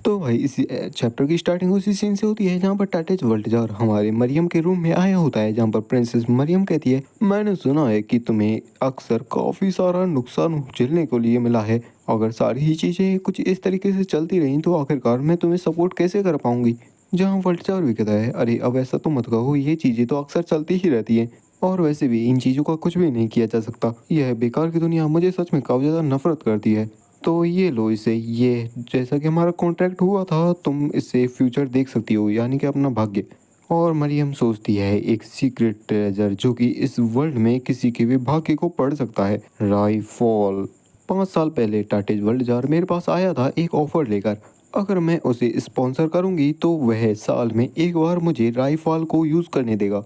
तो भाई इसी चैप्टर की स्टार्टिंग उसी सीन से होती है जहाँ पर टाटेज वल्टजार हमारे मरियम के रूम में आया होता है, जहाँ पर प्रिंसेस मरियम कहती है, मैंने सुना है कि तुम्हें अक्सर काफ़ी सारा नुकसान झेलने को लिए मिला है। अगर सारी ही चीज़ें कुछ इस तरीके से चलती रहीं तो आखिरकार मैं तुम्हें सपोर्ट कैसे कर पाऊंगी। जहाँ वल्टजार भी कहता है, अरे अब ऐसा तो मत कहो, ये चीज़ें तो अक्सर चलती ही रहती हैं और वैसे भी इन चीज़ों का कुछ भी नहीं किया जा सकता। यह बेकार की दुनिया मुझे सच में काफ़ी ज़्यादा नफरत करती है। तो ये लो इसे, ये जैसा कि हमारा कॉन्ट्रैक्ट हुआ था, तुम इससे फ्यूचर देख सकती हो, यानी कि अपना भाग्य। और मरियम सोचती है एक सीक्रेट ट्रेजर जो कि इस वर्ल्ड में किसी के भी भाग्य को पढ़ सकता है, राई फॉल। 5 साल पहले टाटेज वर्ल्ड जार मेरे पास आया था एक ऑफर लेकर। अगर मैं उसे स्पॉन्सर करूंगी तो वह साल में एक बार मुझे राई फॉल को यूज़ करने देगा।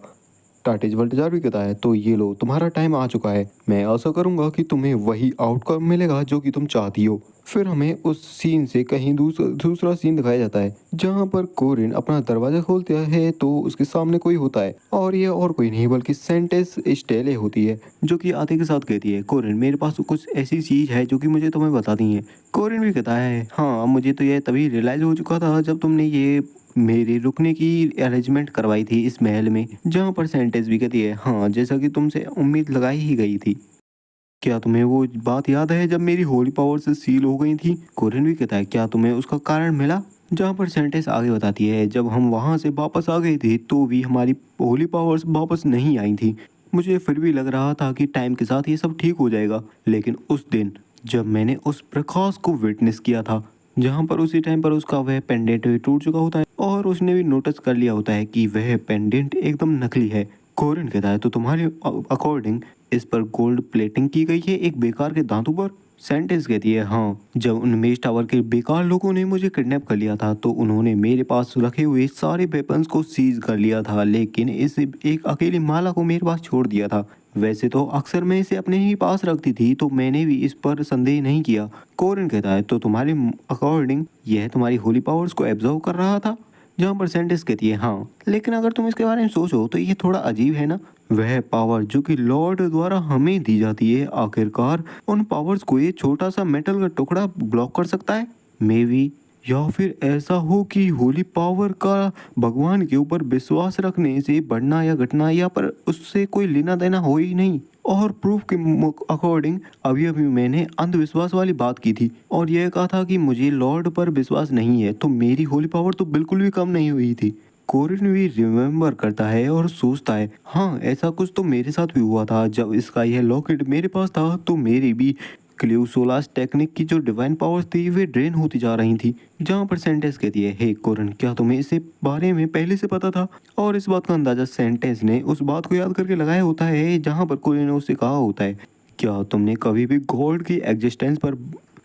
टाटेज वल्टजार भी कहता है, तो ये लो तुम्हारा टाइम आ चुका है, मैं आशा करूंगा कि तुम्हें वही आउटकम मिलेगा जो कि तुम चाहती हो। फिर हमें उस सीन से कहीं दूसरा सीन दिखाया जाता है जहां पर कोरिन अपना दरवाजा खोलता है तो उसके सामने कोई होता है और ये और कोई नहीं बल्कि सेंटेस स्टेले होती है, जो कि आते के साथ कहती है, कोरिन मेरे पास कुछ ऐसी चीज है जो कि मुझे तुम्हें बतानी है। कोरिन भी कहता है, हाँ मुझे तो यह तभी रियलाइज हो चुका था जब तुमने ये मेरे रुकने की अरेंजमेंट करवाई थी इस महल में। जहाँ पर सेंटेंस भी कहती है, हाँ जैसा कि तुमसे उम्मीद लगाई ही गई थी। क्या तुम्हें वो बात याद है जब मेरी होली पावर से सील हो गई थी? कोरिन भी कहता है, क्या तुम्हें उसका कारण मिला? जहाँ पर सेंटेंस आगे बताती है, जब हम वहाँ से वापस आ गए थे तो भी हमारी होली पावर्स वापस नहीं आई थी। मुझे फिर भी लग रहा था कि टाइम के साथ ये सब ठीक हो जाएगा, लेकिन उस दिन जब मैंने उस प्रकाश को विटनेस किया था, जहाँ पर उसी टाइम पर उसका वह पेंडेंट टूट चुका होता है और उसने भी नोटिस कर लिया होता है कि वह पेंडेंट एकदम नकली है। कोरिन कहता है, तो तुम्हारे अकॉर्डिंग इस पर गोल्ड प्लेटिंग की गई है एक बेकार के दांतों पर? सेंटेंस कहती है, हाँ जब उन मेज टावर के बेकार लोगों ने मुझे किडनैप कर लिया था तो उन्होंने मेरे पास रखे हुए सारे वेपन्स को सीज कर लिया था, लेकिन इस एक अकेली माला को मेरे पास छोड़ दिया था। वैसे तो अक्सर मैं इसे अपने ही पास रखती थी तो मैंने भी इस पर संदेह नहीं किया। कोरिन कहता है, तो तुम्हारे अकॉर्डिंग यह तुम्हारी होली पावर्स को एब्जॉर्व कर रहा था? जहाँ पर सेंटेंस कहती है, हाँ लेकिन अगर तुम इसके बारे में सोचो तो ये थोड़ा अजीब है ना। वह पावर जो कि लॉर्ड द्वारा हमें दी जाती है, आखिरकार उन पावर्स को ये छोटा सा मेटल का टुकड़ा ब्लॉक कर सकता है? मे बी, या फिर ऐसा हो कि होली पावर का भगवान के ऊपर विश्वास रखने से बढ़ना या घटना या पर उससे कोई लेना देना हो ही नहीं। और प्रूफ के अकॉर्डिंग अभी अभी मैंने अंधविश्वास वाली बात की थी और यह कहा था कि मुझे लॉर्ड पर विश्वास नहीं है, तो मेरी होली पावर तो बिल्कुल भी कम नहीं हुई थी। कोरिन भी रिमेम्बर करता है और सोचता है, हाँ ऐसा कुछ तो मेरे साथ भी हुआ था। जब इसका यह लॉकेट मेरे पास था तो मेरी भी क्लियोसोलास टेक्निक की जो डिवाइन पावर्स थी वे ड्रेन होती जा रही थी। जहाँ पर सेंटेंस कहती है, हे कोरिन क्या तुम्हें इसे बारे में पहले से पता था? और इस बात का अंदाजा सेंटेंस ने उस बात को याद करके लगाया होता है जहाँ पर कोरिन ने उससे कहा होता है, क्या तुमने कभी भी गॉड की एग्जिस्टेंस पर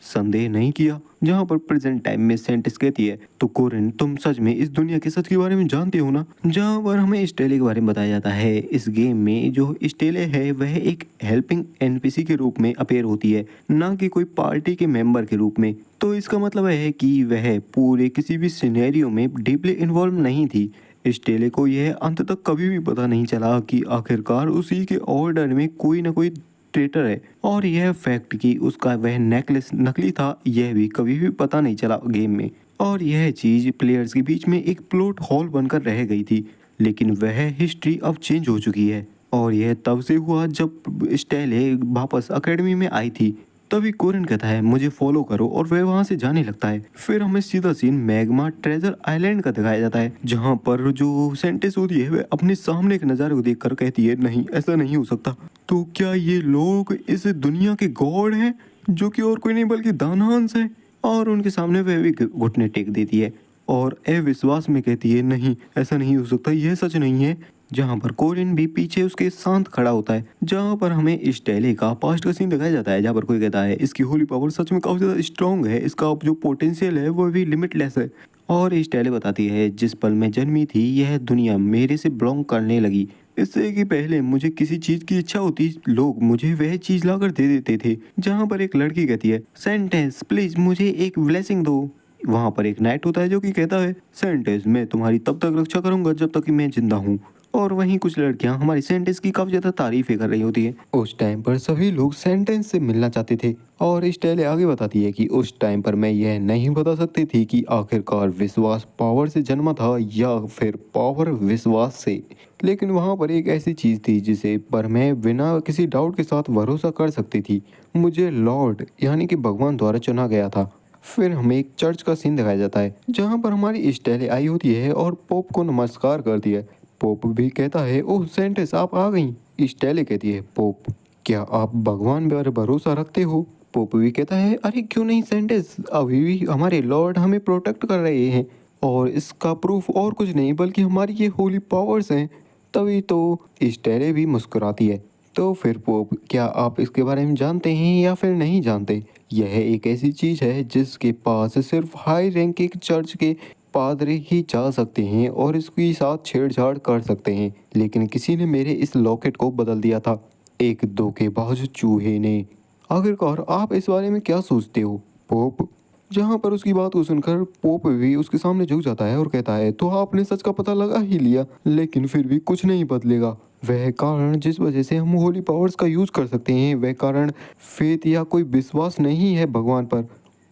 संदेह नहीं किया? जहाँ पर प्रेजेंट टाइम में सेंटेंस कहती है, तो कोरिन तुम सच में इस दुनिया के सच के बारे में जानते हो ना? जहाँ पर हमें स्टेले के बारे में बताया जाता है, इस गेम में जो स्टेले है वह एक हेल्पिंग एनपीसी के रूप में अपेयर होती है, ना कि कोई पार्टी के मेंबर के रूप में। तो इसका मतलब है कि वह पूरे किसी भी सिनेरियो में डीपली इन्वॉल्व नहीं थी। स्टेले को यह अंत तक कभी भी पता नहीं चला कि आखिरकार उसी के ऑर्डर में कोई ना कोई ट्रेटर है, और यह फैक्ट कि उसका वह नेकलेस नकली था यह भी कभी भी पता नहीं चला गेम में। और यह चीज प्लेयर्स के बीच में एक प्लॉट होल बनकर रह गई थी, लेकिन वह हिस्ट्री अब चेंज हो चुकी है और यह तब से हुआ जब स्टेले वापस एकेडमी में आई थी। तभी कोरिन कहता है, मुझे फॉलो करो, और वह वहां से जाने लगता है। फिर हमें सीधा सीन मैग्मा ट्रेजर आइलैंड का दिखाया जाता है, जहां पर जो सेंटेंस होती है वह अपने सामने के नज़ारे को देखकर कहती है, नहीं ऐसा नहीं हो सकता। तो क्या ये लोग इस दुनिया के गॉड हैं, जो कि और कोई नहीं बल्कि दानहांस है? और उनके सामने वह भी घुटने टेक देती है और अविश्वास में कहती है, नहीं ऐसा नहीं हो सकता, यह सच नहीं है। जहाँ पर कोरिन भी पीछे उसके साथ खड़ा होता है, जहाँ पर हमें इस टेले का पास्ट का सीन दिखाया जाता है, जहाँ पर कोई कहता है, इसकी होली पावर सच में काफ़ी ज़्यादा स्ट्रॉन्ग है, इसका जो पोटेंशियल है वो भी लिमिटलेस है। और इस टेले बताती है, जिस पल मैं जन्मी थी यह दुनिया मेरे से बिलोंग करने लगी। इससे कि पहले मुझे किसी चीज़ की इच्छा होती लोग मुझे वह चीज़ लाकर दे देते थे। जहाँ पर एक लड़की कहती है, सेंटेंस प्लीज मुझे एक ब्लेसिंग दो। वहाँ पर एक नाइट होता है जो कि कहता है, सेंटेंस मैं तुम्हारी तब तक रक्षा करूंगा जब तक कि मैं जिंदा हूँ। और वहीं कुछ लड़कियां हमारी सेंटेंस की काफी ज्यादा तारीफें कर रही होती है। उस टाइम पर सभी लोग सेंटेंस से मिलना चाहते थे और स्टेले आगे बताती है कि उस टाइम पर मैं यह नहीं बता सकती थी कि आखिरकार विश्वास पावर से जन्मा था या फिर पावर विश्वास से, लेकिन वहां पर एक ऐसी चीज थी जिसे पर मैं बिना किसी डाउट के साथ भरोसा कर सकती थी। मुझे लॉर्ड यानी कि भगवान द्वारा चुना गया था। फिर हमें एक चर्च का सीन दिखाया जाता है जहां पर हमारी स्टेले आई होती है और पोप को नमस्कार करती है। पोप भी कहता है ओह सेंटेस आप आ गई। स्टेले कहती है पोप क्या आप भगवान पर भरोसा रखते हो। पोप भी कहता है अरे क्यों नहीं सेंटेस, अभी भी हमारे लॉर्ड हमें प्रोटेक्ट कर रहे हैं और इसका प्रूफ और कुछ नहीं बल्कि हमारी ये होली पावर्स हैं। तभी तो स्टेले भी मुस्कुराती है। तो फिर पोप क्या आप इसके बारे में जानते हैं या फिर नहीं जानते। यह एक ऐसी चीज है जिसके पास सिर्फ हाई रैंक के चर्च के पादरी ही जा सकते हैं और इसके साथ छेड़छाड़ कर सकते हैं, लेकिन किसी ने मेरे इस लॉकेट को बदल दिया था, एक धोखेबाज चूहे ने। आखिरकार आप इस बारे में क्या सोचते हो पोप। जहाँ पर उसकी बात को सुनकर पोप भी उसके सामने झुक जाता है और कहता है तो आपने सच का पता लगा ही लिया, लेकिन फिर भी कुछ नहीं बदलेगा। वह कारण जिस वजह से हम होली पावर्स का यूज कर सकते हैं वह कारण फेथ या कोई विश्वास नहीं है भगवान पर,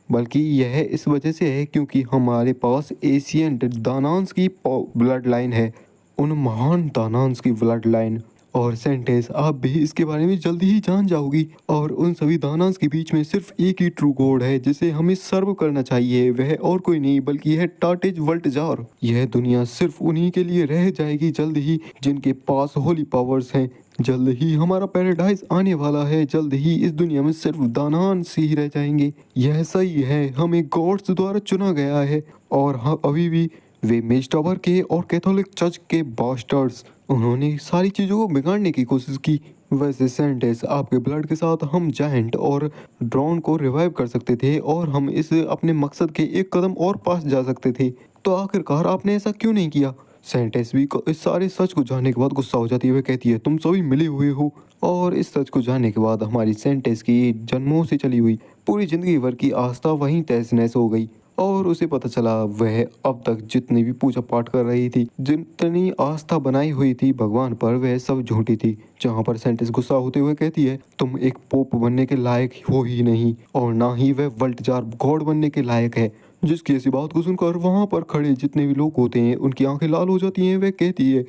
बल्कि यह इस वजह से है क्योंकि हमारे पास एशियंट दानांस की ब्लड लाइन है, उन महान दानांस की ब्लड लाइन। और सेंटेंस आप भी इसके बारे में जल्दी ही जान जाओगी और उन सभी दानांस के बीच में सिर्फ एक ही ट्रू गॉड है जिसे हमें सर्व करना चाहिए, वह और कोई नहीं बल्कि यह टाटेज वल्टजार। यह दुनिया सिर्फ उन्हीं के लिए रह जाएगी जल्द ही जिनके पास होली पावर्स हैं। जल्द ही हमारा पैराडाइज आने वाला है, जल्द ही इस दुनिया में सिर्फ दानान से ही रह जाएंगे। यह सही है, हमें गॉड्स द्वारा चुना गया है और हाँ अभी भी वे मेज टावर के और कैथोलिक चर्च के बास्टर्ड्स, उन्होंने सारी चीज़ों को बिगाड़ने की कोशिश की। वैसे सेंटेंस आपके ब्लड के साथ हम जायंट और ड्रोन को रिवाइव कर सकते थे और हम इस अपने मकसद के एक कदम और पास जा सकते थे, तो आखिरकार आपने ऐसा क्यों नहीं किया। सेंटेंस भी इस सारे सच को जानने के बाद गुस्सा हो जाती है। वह कहती है तुम सभी मिले हुए हो। और इस सच को जानने के बाद हमारी सेंटेंस की जन्मों से चली हुई पूरी जिंदगी भर की आस्था वहीं तहस नहस हो गई और उसे पता चला वह अब तक जितनी भी पूजा पाठ कर रही थी, जितनी आस्था बनाई हुई थी भगवान पर, वह सब झूठी थी। जहाँ पर सेंटेंस गुस्सा होते हुए कहती है तुम एक पोप बनने के लायक हो ही नहीं और ना ही वह वल्टजार गॉड बनने के लायक है। जिसकी ऐसी बात को सुनकर वहां पर खड़े जितने भी लोग होते हैं उनकी आंखें लाल हो जाती हैं। वह कहती है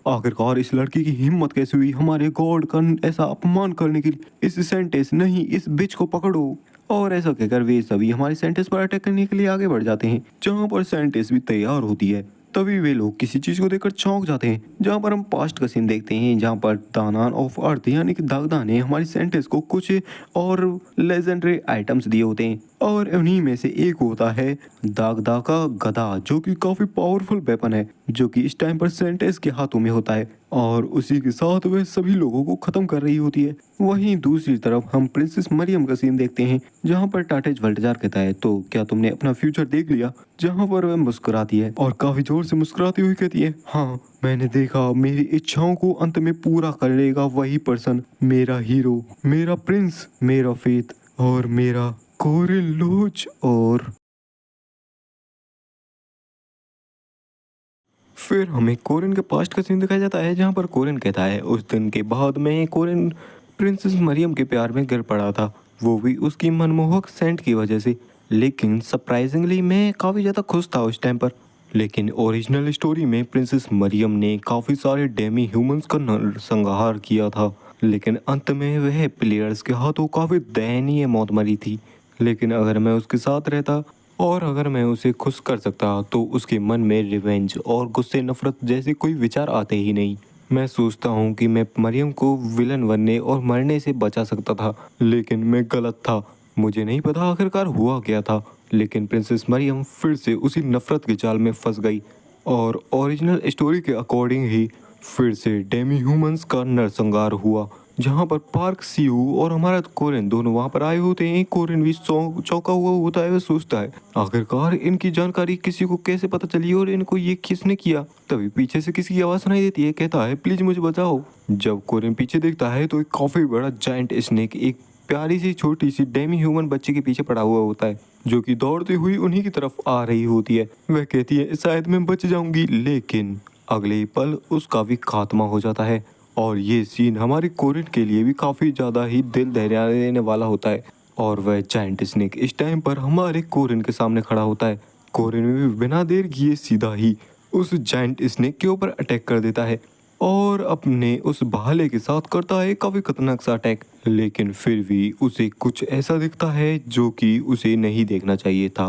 आखिरकार इस लड़की की हिम्मत कैसे हुई हमारे गॉड का ऐसा अपमान करने के लिए। इस सेंटेंस नहीं, इस बिच को पकड़ो। और ऐसा कहकर वे सभी हमारे सेंटेंस पर अटैक करने के लिए आगे बढ़ जाते हैं। जहाँ पर सेंटेंस भी तैयार होती है तभी वे लोग किसी चीज को देखकर चौंक जाते हैं। जहाँ पर हम पास्ट का सीन देखते हैं जहाँ पर दानान ऑफ अर्थ यानी कि दागदा ने हमारी सेंटेंस को कुछ और लेजेंडरी आइटम्स दिए होते हैं और उन्हीं में से एक होता है दागदा का गदा, जो कि काफी पावरफुल वेपन है जो कि इस टाइम पर सेंटेंस के हाथों में होता है और उसी के साथ वह सभी लोगों को खत्म कर रही होती है। वहीं दूसरी तरफ हम प्रिंसेस मरियम का सीन देखते हैं जहाँ पर टाटेज वल्टजार कहता है तो क्या तुमने अपना फ्यूचर देख लिया। जहाँ पर वह मुस्कुराती है और काफी जोर से मुस्कुराती हुई कहती है हाँ मैंने देखा, मेरी इच्छाओं को अंत में पूरा कर लेगा वही पर्सन, मेरा हीरो, मेरा प्रिंस, मेरा फेथ और मेरा कोरिन लोच। और फिर हमें कोरिन के पास्ट का सीन दिखाया जाता है जहाँ पर कोरिन कहता है उस दिन के बाद में कोरिन प्रिंसेस मरियम के प्यार में गिर पड़ा था, वो भी उसकी मनमोहक सेंट की वजह से। लेकिन सरप्राइजिंगली मैं काफ़ी ज़्यादा खुश था उस टाइम पर। लेकिन ओरिजिनल स्टोरी में प्रिंसेस मरियम ने काफ़ी सारे डेमी ह्यूमंस का नरसंहार किया था, लेकिन अंत में वह प्लेयर्स के हाथों काफ़ी दयनीय मौत मरी थी। लेकिन अगर मैं उसके साथ रहता और अगर मैं उसे खुश कर सकता तो उसके मन में रिवेंज और गुस्से नफरत जैसे कोई विचार आते ही नहीं। मैं सोचता हूँ कि मैं मरियम को विलन बनने और मरने से बचा सकता था, लेकिन मैं गलत था। मुझे नहीं पता आखिरकार हुआ क्या था, लेकिन प्रिंसेस मरियम फिर से उसी नफरत के जाल में फंस गई और ओरिजिनल स्टोरी के अकॉर्डिंग ही फिर से डेमी ह्यूमंस का नरसंहार हुआ। जहाँ पर पार्क सीयू और हमारा कोरिन दोनों वहाँ पर आए होते हैं। कोरिन भी चौंका हुआ होता है, वह सोचता है आखिरकार इनकी जानकारी किसी को कैसे पता चली और इनको ये किसने किया। तभी पीछे से किसी की आवाज़ सुनाई देती है, कहता है प्लीज मुझे बचाओ। जब कोरिन पीछे देखता है तो एक काफी बड़ा जायंट स्नेक एक प्यारी सी छोटी सी डेमी ह्यूमन बच्चे के पीछे पड़ा हुआ होता है जो कि दौड़ती हुई उन्हीं की तरफ आ रही होती है। वह कहती है शायद मैं बच जाऊंगी, लेकिन अगले ही पल उसका भी खात्मा हो जाता है। और ये सीन हमारे कोरिन के लिए भी काफ़ी ज़्यादा ही दिल दहला देने वाला होता है। और वह जायंट स्नेक इस टाइम पर हमारे कोरिन के सामने खड़ा होता है। कोरिन भी बिना देर किए सीधा ही उस जायंट स्नेक के ऊपर अटैक कर देता है और अपने उस भाले के साथ करता है काफ़ी खतरनाक सा अटैक। लेकिन फिर भी उसे कुछ ऐसा दिखता है जो कि उसे नहीं देखना चाहिए था।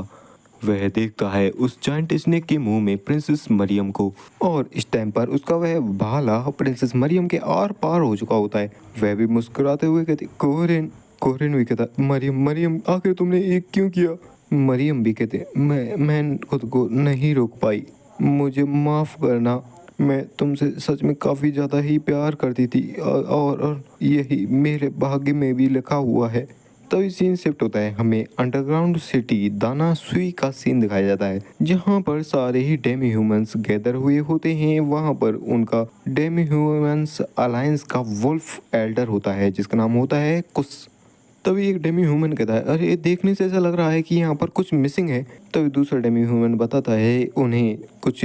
वह देखता है उस जायंट स्नेक के मुंह में प्रिंसेस मरियम को। और इस टाइम पर उसका वह भाला प्रिंसेस मरियम के आर पार हो चुका होता है। वह भी मुस्कुराते हुए कहती कोरिन। कोरिन भी कहता मरियम मरियम आखिर तुमने ये क्यों किया। मरियम भी कहते मैं खुद को नहीं रोक पाई, मुझे माफ़ करना। मैं तुमसे सच में काफ़ी ज़्यादा ही प्यार करती थी और यही मेरे भाग्य में भी लिखा हुआ है। तभी सीन शिफ्ट होता है, हमें अंडरग्राउंड सिटी दाना सुई का सीन दिखाया जाता है जहाँ पर सारे ही डेमी ह्यूमंस गैदर हुए होते हैं। वहाँ पर उनका डेमी ह्यूमंस अलायंस का वुल्फ एल्डर होता है जिसका नाम होता है कुस। तभी एक डेमी ह्यूमन कहता है अरे देखने से ऐसा लग रहा है कि यहाँ पर कुछ मिसिंग है। तभी दूसरा डेमी ह्यूमन बताता है उन्हें कुछ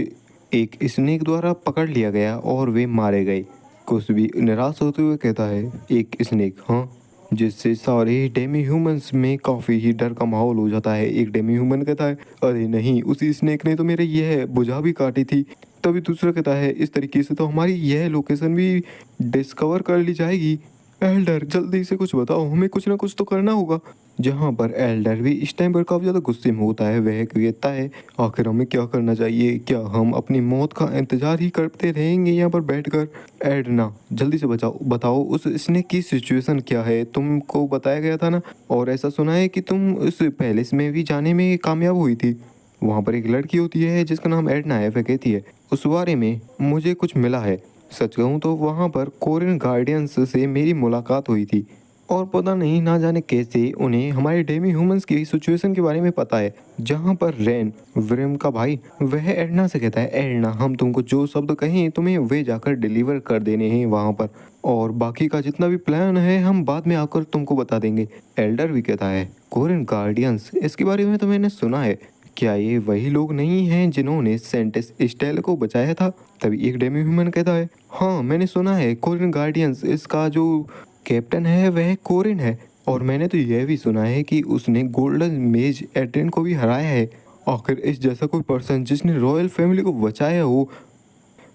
एक स्नेक द्वारा पकड़ लिया गया और वे मारे गए। कुछ भी निराश होते हुए कहता है एक स्नेक, हाँ, जिससे सारे डेमी ह्यूमंस में काफ़ी ही डर का माहौल हो जाता है। एक डेमी ह्यूमन कहता है अरे नहीं, उसी स्नेक ने तो मेरे यह भुजा भी काटी थी। तभी दूसरा कहता है इस तरीके से तो हमारी यह लोकेशन भी डिस्कवर कर ली जाएगी। एल्डर जल्दी से कुछ बताओ, हमें कुछ ना कुछ तो करना होगा। जहाँ पर एल्डर भी इस टाइम पर काफ़ी ज़्यादा गुस्से में होता है। वह कहता है आखिर हमें क्या करना चाहिए, क्या हम अपनी मौत का इंतज़ार ही करते रहेंगे यहाँ पर बैठकर। एडना जल्दी से बताओ उस स्नेक की सिचुएशन क्या है। तुमको बताया गया था ना, और ऐसा सुना है कि तुम उस पैलेस में भी जाने में कामयाब हुई थी। वहाँ पर एक लड़की होती है जिसका नाम एडना है। वह कहती है उस बारे में मुझे कुछ मिला है। सच कहूँ तो वहाँ पर कोरियन गार्डियंस से मेरी मुलाकात हुई थी और पता नहीं ना जाने कैसे उन्हें हमारे डेमी ह्यूमंस की सिचुएशन के बारे में पता है। जहाँ पर रेन विरम का भाई वह एडना से कहता है एडना हम तुमको जो शब्द कहें तुम्हें वे जाकर डिलीवर कर देने हैं वहाँ पर, और बाकी का जितना भी प्लान है हम बाद में आकर तुमको बता देंगे। एल्डर भी कहता है कोरियन गार्डियंस, इसके बारे में तो मैंने सुना है, क्या ये वही लोग नहीं हैं जिन्होंने सेंट स्टेल को बचाया था। तभी एक डेमी ह्यूमन कहता है हाँ मैंने सुना है कोरियन गार्डियंस, इसका जो कैप्टन है वह कोरिन है, और मैंने तो यह भी सुना है कि उसने गोल्डन मेज एड्रियन को भी हराया है। आखिर इस जैसा कोई पर्सन जिसने रॉयल फैमिली को बचाया हो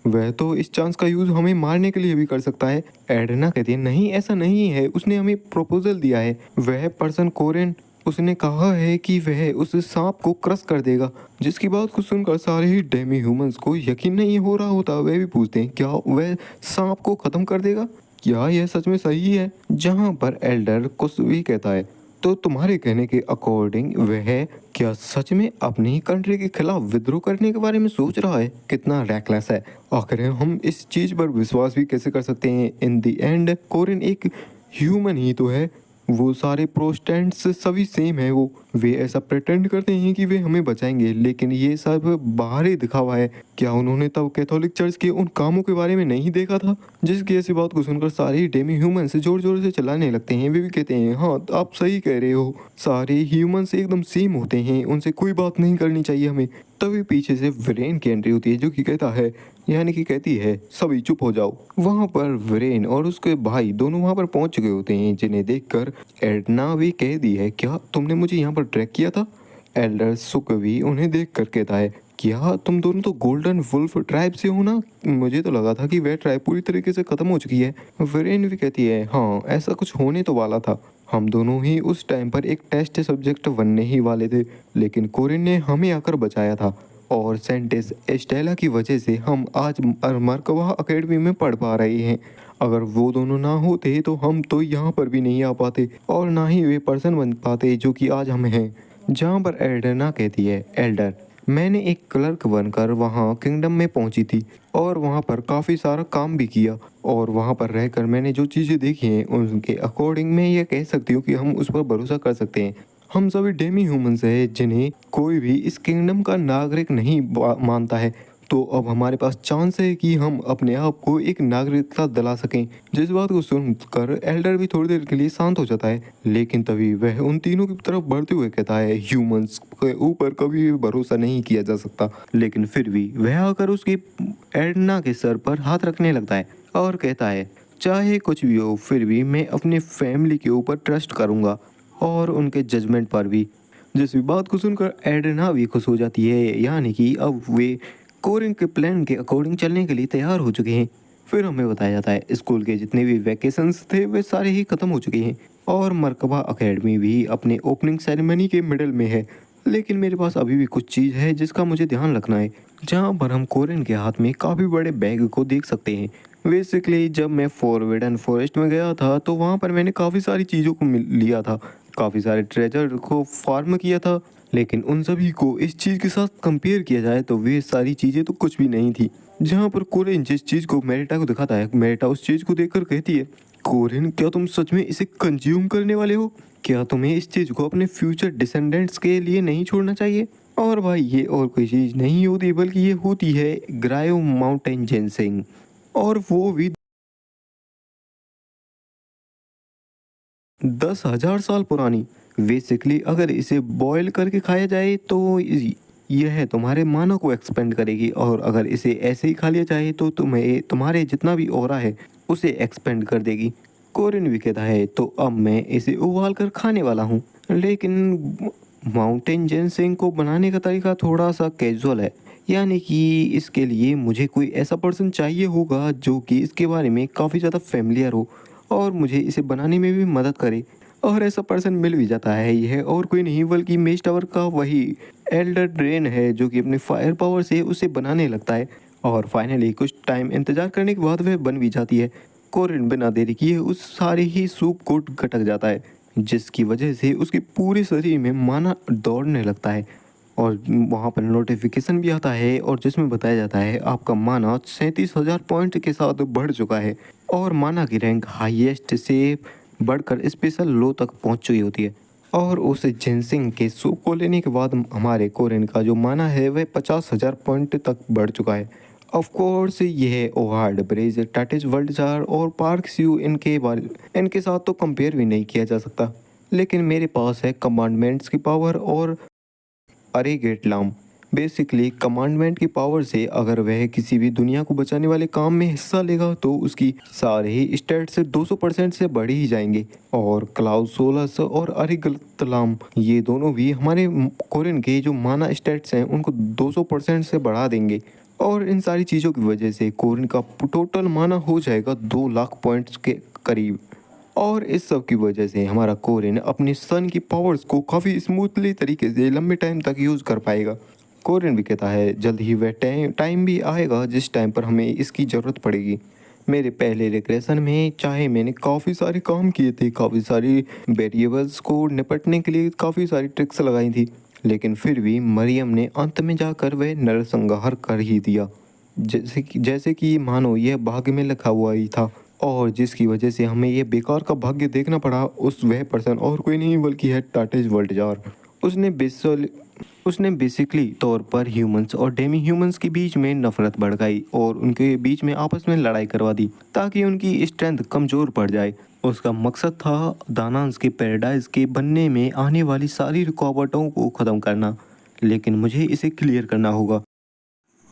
वह तो इस चांस का यूज़ हमें मारने के लिए भी कर सकता है। एडना कहती है नहीं ऐसा नहीं है, उसने हमें प्रपोजल दिया है। वह पर्सन कोरिन, उसने कहा है कि वह उस सांप को क्रश कर देगा। जिसकी बात को सुनकर सारे ही डेमी ह्यूमंस को यकीन नहीं हो रहा होता। वह भी पूछते हैं क्या वह सांप को ख़त्म कर देगा, क्या यह सच में सही है। जहाँ पर एल्डर कुछ भी कहता है तो तुम्हारे कहने के अकॉर्डिंग वह क्या सच में अपनी ही कंट्री के खिलाफ विद्रोह करने के बारे में सोच रहा है। कितना रैकलेस है। आखिर हम इस चीज़ पर विश्वास भी कैसे कर सकते हैं। इन दी एंड कोरिन एक ह्यूमन ही तो है, वो सारे प्रोटेस्टेंट्स सभी सेम है। वो वे ऐसा प्रेटेंड करते हैं कि वे हमें बचाएंगे, लेकिन ये सब बाहरी दिखावा है। क्या उन्होंने तब कैथोलिक चर्च के उन कामों के बारे में नहीं देखा था। जिसकी ऐसी बात को सुनकर सारे डेमी ह्यूमन से जोर जोर से चिल्लाने लगते हैं। वे भी कहते हैं हाँ आप सही कह रहे हो, सारे ह्यूमंस एकदम सेम होते हैं, उनसे कोई बात नहीं करनी चाहिए हमें। तभी पीछे से विरेन की एंट्री होती है जो कि कहता है, यानी कि कहती है सभी चुप हो जाओ। वहाँ पर विरेन और उसके भाई दोनों वहाँ पर पहुँच चुके होते हैं, जिन्हें देखकर एडना भी कह दी है क्या तुमने मुझे यहाँ पर ट्रैक किया था। एल्डर सुक भी उन्हें देख कर कहता है क्या तुम दोनों तो गोल्डन वुल्फ ट्राइब से हो ना, मुझे तो लगा था कि वह ट्राइब पूरी तरीके से ख़त्म हो चुकी है। विरेन भी कहती है हाँ ऐसा कुछ होने तो वाला था, हम दोनों ही उस टाइम पर एक टेस्ट सब्जेक्ट बनने ही वाले थे, लेकिन कोरिन ने हमें आकर बचाया था और सेंटेस एस्टेला की वजह से हम आज मरकवा अकेडमी में पढ़ पा रहे हैं। अगर वो दोनों ना होते तो हम तो यहाँ पर भी नहीं आ पाते और ना ही वे पर्सन बन पाते जो कि आज हम हैं। जहाँ पर एल्डरना कहती है एल्डर मैंने एक क्लर्क बनकर वहाँ किंगडम में पहुँची थी और वहाँ पर काफ़ी सारा काम भी किया, और वहाँ पर रहकर मैंने जो चीज़ें देखी हैं उनके अकॉर्डिंग मैं ये कह सकती हूँ कि हम उस पर भरोसा कर सकते हैं। हम सभी डेमी ह्यूमंस हैं जिन्हें कोई भी इस किंगडम का नागरिक नहीं मानता है, तो अब हमारे पास चांस है कि हम अपने आप को एक नागरिकता दिला सकें। जिस बात को सुनकर एल्डर भी थोड़ी देर के लिए शांत हो जाता है, लेकिन तभी वह उन तीनों की तरफ बढ़ते हुए कहता है ह्यूमंस के ऊपर कभी भी भरोसा नहीं किया जा सकता। लेकिन फिर भी वह आकर उसकी एडना के सर पर हाथ रखने लगता है और कहता है, चाहे कुछ भी हो फिर भी मैं अपनी फैमिली के ऊपर ट्रस्ट करूँगा और उनके जजमेंट पर भी। जिस भी बात को सुनकर एडना भी खुश हो जाती है, यानी कि अब वे कोरिन के प्लान के अकॉर्डिंग चलने के लिए तैयार हो चुके हैं। फिर हमें बताया जाता है स्कूल के जितने भी वैकेशंस थे वे सारे ही ख़त्म हो चुके हैं और मरकबा एकेडमी भी अपने ओपनिंग सेरेमनी के मिडल में है। लेकिन मेरे पास अभी भी कुछ चीज़ है जिसका मुझे ध्यान रखना है, जहाँ पर हम कोरिन के हाथ में काफ़ी बड़े बैग को देख सकते हैं। बेसिकली जब मैं फॉरबिडन फॉरेस्ट में गया था तो वहाँ पर मैंने काफ़ी सारी चीज़ों को लिया था, काफ़ी सारे ट्रेजर को फार्म किया था, लेकिन उन सभी को इस चीज़ के साथ कंपेयर किया जाए तो वे सारी चीज़ें तो कुछ भी नहीं थी। जहाँ पर कोरिन जिस चीज़ को मेरिटा को दिखाता है, मेरिटा उस चीज़ को देखकर कहती है, कोरिन क्या तुम सच में इसे कंज्यूम करने वाले हो? क्या तुम्हें इस चीज़ को अपने फ्यूचर डिसेंडेंट्स के लिए नहीं छोड़ना चाहिए? और भाई ये और कोई चीज़ नहीं होती बल्कि ये होती है ग्रायो माउंटेन जेनसिंग, और वो भी 10,000 साल पुरानी। बेसिकली अगर इसे बॉयल करके खाया जाए तो यह तुम्हारे माना को एक्सपेंड करेगी, और अगर इसे ऐसे ही खा लिया जाए तो तुम्हें तुम्हारे जितना भी ऑरा है उसे एक्सपेंड कर देगी। कोरिन भी कहता है, तो अब मैं इसे उबाल कर खाने वाला हूँ। लेकिन माउंटेन जेनसिंग को बनाने का तरीका थोड़ा सा कैजुअल है, यानी कि इसके लिए मुझे कोई ऐसा पर्सन चाहिए होगा जो कि इसके बारे में काफ़ी ज़्यादा फेमिलियर हो और मुझे इसे बनाने में भी मदद करे। और ऐसा पर्सन मिल भी जाता है। यह और कोई नहीं बल्कि मेज टावर का वही एल्डर ड्रेन है जो कि अपने फायर पावर से उसे बनाने लगता है, और फाइनली कुछ टाइम इंतजार करने के बाद वह बन भी जाती है। कोरिन बिना देरी किए उस सारे ही सूप को गटक जाता है, जिसकी वजह से उसके पूरे शरीर में माना दौड़ने लगता है, और वहाँ पर नोटिफिकेशन भी आता है और जिसमें बताया जाता है आपका माना 37,000 पॉइंट के साथ बढ़ चुका है, और माना की रैंक हाईएस्ट से बढ़कर स्पेशल लो तक पहुँच चुकी होती है। और उस जिनसिंग के सूप को लेने के बाद हमारे कोरिन का जो माना है वह 50,000 पॉइंट तक बढ़ चुका है। ऑफ कोर्स यह ओहार्ड ब्रेज, टाटिस वर्ल्ड जार और पार्क स्यू इनके साथ तो कंपेयर भी नहीं किया जा सकता। लेकिन मेरे पास है कमांडमेंट्स की पावर और अरे गेटलाम। बेसिकली कमांडमेंट की पावर से अगर वह किसी भी दुनिया को बचाने वाले काम में हिस्सा लेगा तो उसकी सारे ही स्टेट्स 200% से बढ़ ही जाएंगे, और क्लाउड सोलस और अरिगतलाम ये दोनों भी हमारे कोरिन के जो माना स्टेट्स हैं उनको 200% से बढ़ा देंगे। और इन सारी चीज़ों की वजह से कोरिन का टोटल माना हो जाएगा 2 लाख पॉइंट्स के करीब। और इस सब की वजह से हमारा कोरिन अपने सन की पावर्स को काफ़ी स्मूथली तरीके से लंबे टाइम तक यूज़ कर पाएगा। कोरिन भी कहता है जल्द ही वह टाइम भी आएगा जिस टाइम पर हमें इसकी ज़रूरत पड़ेगी। मेरे पहले रिग्रेशन में चाहे मैंने काफ़ी सारे काम किए थे, काफ़ी सारी वेरिएबल्स को निपटने के लिए काफ़ी सारी ट्रिक्स लगाई थी, लेकिन फिर भी मरियम ने अंत में जाकर वह नरसंहार कर ही दिया, जैसे कि मानो यह भाग्य में लिखा हुआ ही था, और जिसकी वजह से हमें ये बेकार का भाग्य देखना पड़ा। वह पर्सन और कोई नहीं बल्कि है टाटेज वर्ल्डजार। उसने बेसिकली तौर पर ह्यूमंस और डेमी ह्यूमंस के बीच में नफरत भड़काई और उनके बीच में आपस में लड़ाई करवा दी ताकि उनकी स्ट्रेंथ कमज़ोर पड़ जाए। उसका मकसद था दानांस के पैराडाइज के बनने में आने वाली सारी रुकावटों को ख़त्म करना, लेकिन मुझे इसे क्लियर करना होगा।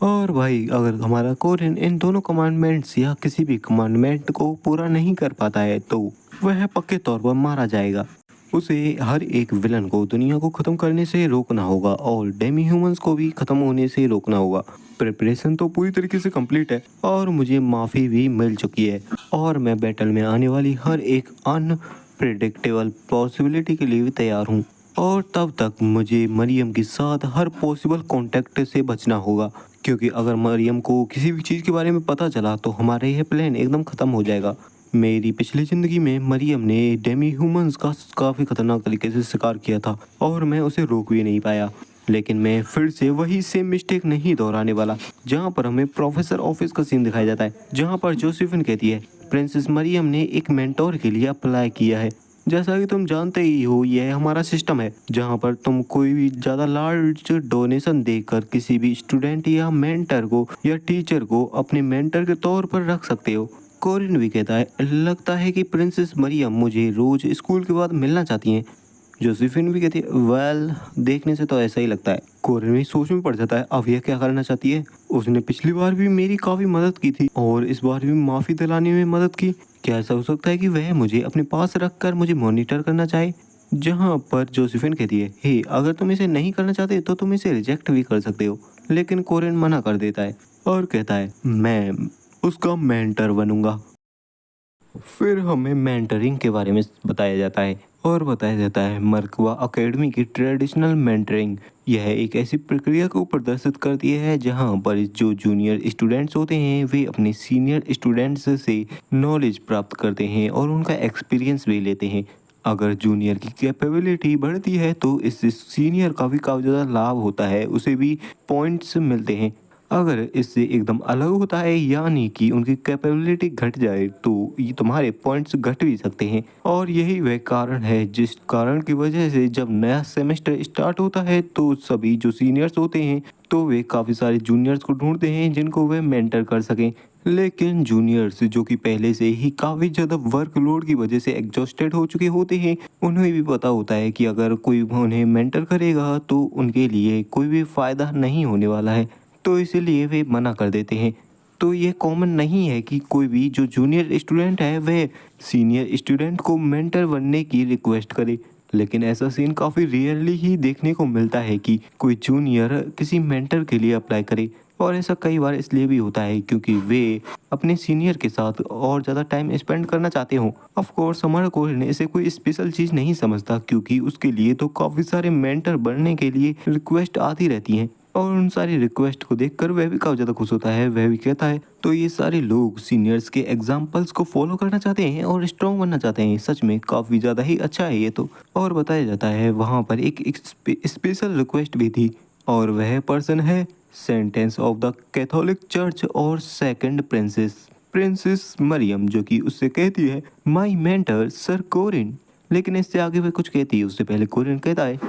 और भाई अगर हमारा कोरिन इन दोनों कमांडमेंट्स या किसी भी कमांडमेंट को पूरा नहीं कर पाता है तो वह पक्के तौर पर मारा जाएगा। उसे हर एक विलन को दुनिया को ख़त्म करने से रोकना होगा और डेमी ह्यूमंस को भी ख़त्म होने से रोकना होगा। प्रिपरेशन तो पूरी तरीके से कंप्लीट है और मुझे माफ़ी भी मिल चुकी है, और मैं बैटल में आने वाली हर एक अनप्रिडिक्टेबल पॉसिबिलिटी के लिए भी तैयार हूँ। और तब तक मुझे मरियम के साथ हर पॉसिबल कांटेक्ट से बचना होगा, क्योंकि अगर मरियम को किसी भी चीज़ के बारे में पता चला तो हमारा यह प्लान एकदम ख़त्म हो जाएगा। मेरी पिछली ज़िंदगी में मरियम ने डेमी ह्यूमंस का काफ़ी ख़तरनाक तरीके से शिकार किया था और मैं उसे रोक भी नहीं पाया, लेकिन मैं फिर से वही सेम मिस्टेक नहीं दोहराने वाला। जहाँ पर हमें प्रोफेसर ऑफिस का सीन दिखाया जाता है, जहाँ पर जोसेफिन कहती है प्रिंसेस मरियम ने एक मेंटोर के लिए अप्लाई किया है। जैसा कि तुम जानते ही हो यह हमारा सिस्टम है जहाँ पर तुम कोई भी ज़्यादा लार्ज डोनेशन देकर किसी भी स्टूडेंट या मेंटर को या टीचर को अपने मेंटर के तौर पर रख सकते हो। कोरिन भी कहता है लगता है कि प्रिंसेस मरियम मुझे रोज़ स्कूल के बाद मिलना चाहती हैं। जोसेफिन भी कहती है वेल देखने से तो ऐसा ही लगता है। कोरिन भी सोच में पड़ जाता है अब यह क्या करना चाहती है। उसने पिछली बार भी मेरी काफी मदद की थी और इस बार भी माफी दिलाने में मदद की। क्या ऐसा हो सकता है कि वह मुझे अपने पास रखकर मुझे मॉनिटर करना चाहे। जहाँ पर जोसेफिन कहती है हे अगर तुम इसे नहीं करना चाहते तो तुम इसे रिजेक्ट भी कर सकते हो। लेकिन कोरिन मना कर देता है और कहता है मैं उसका मेंटर बनूंगा। फिर हमें मेंटरिंग के बारे में बताया जाता है और बताया जाता है मर्कवा एकेडमी की ट्रेडिशनल मेंटरिंग। यह एक ऐसी प्रक्रिया को प्रदर्शित करती है जहां पर जो जूनियर स्टूडेंट्स होते हैं वे अपने सीनियर स्टूडेंट्स से नॉलेज प्राप्त करते हैं और उनका एक्सपीरियंस भी लेते हैं। अगर जूनियर की कैपेबिलिटी बढ़ती है तो इससे सीनियर का भी काफ़ी ज़्यादा लाभ होता है, उसे भी पॉइंट्स मिलते हैं। अगर इससे एकदम अलग होता है यानी कि उनकी कैपेबिलिटी घट जाए तो ये तुम्हारे पॉइंट्स घट भी सकते हैं। और यही वह कारण है जिस कारण की वजह से जब नया सेमेस्टर स्टार्ट होता है तो सभी जो सीनियर्स होते हैं तो वे काफ़ी सारे जूनियर्स को ढूंढते हैं जिनको वे मेंटर कर सकें। लेकिन जूनियर्स जो कि पहले से ही काफ़ी ज़्यादा वर्कलोड की वजह से एग्जॉस्टेड हो चुके होते हैं उन्हें भी पता होता है कि अगर कोई उन्हें मेंटर करेगा तो उनके लिए कोई भी फ़ायदा नहीं होने वाला है, तो इसीलिए वे मना कर देते हैं। तो ये कॉमन नहीं है कि कोई भी जो जूनियर स्टूडेंट है वह सीनियर स्टूडेंट को मेंटर बनने की रिक्वेस्ट करे। लेकिन ऐसा सीन काफ़ी रेयरली ही देखने को मिलता है कि कोई जूनियर किसी मेंटर के लिए अप्लाई करे। और ऐसा कई बार इसलिए भी होता है क्योंकि वे अपने सीनियर के साथ और ज़्यादा टाइम स्पेंड करना चाहते हों। ऑफ कोर्स हमारा कोरिन इसे कोई स्पेशल चीज़ नहीं समझता क्योंकि उसके लिए तो काफ़ी सारे मेंटर बनने के लिए रिक्वेस्ट आती रहती हैं और उन सारी रिक्वेस्ट को देखकर वह भी काफ़ी ज़्यादा खुश होता है। वह भी कहता है तो ये सारे लोग सीनियर्स के एग्जाम्पल्स को फॉलो करना चाहते हैं और स्ट्रॉन्ग बनना चाहते हैं। सच में काफ़ी ज़्यादा ही अच्छा है ये तो। और बताया जाता है वहाँ पर एक स्पेशल रिक्वेस्ट भी थी और वह पर्सन है sentence of the Catholic church और सेकंड प्रिंसेस प्रिंसेस मरियम, जो कि उससे कहती है माई मेंटर सर कोरिन। लेकिन इससे आगे वह कुछ कहती है उससे पहले कोरिन कहता है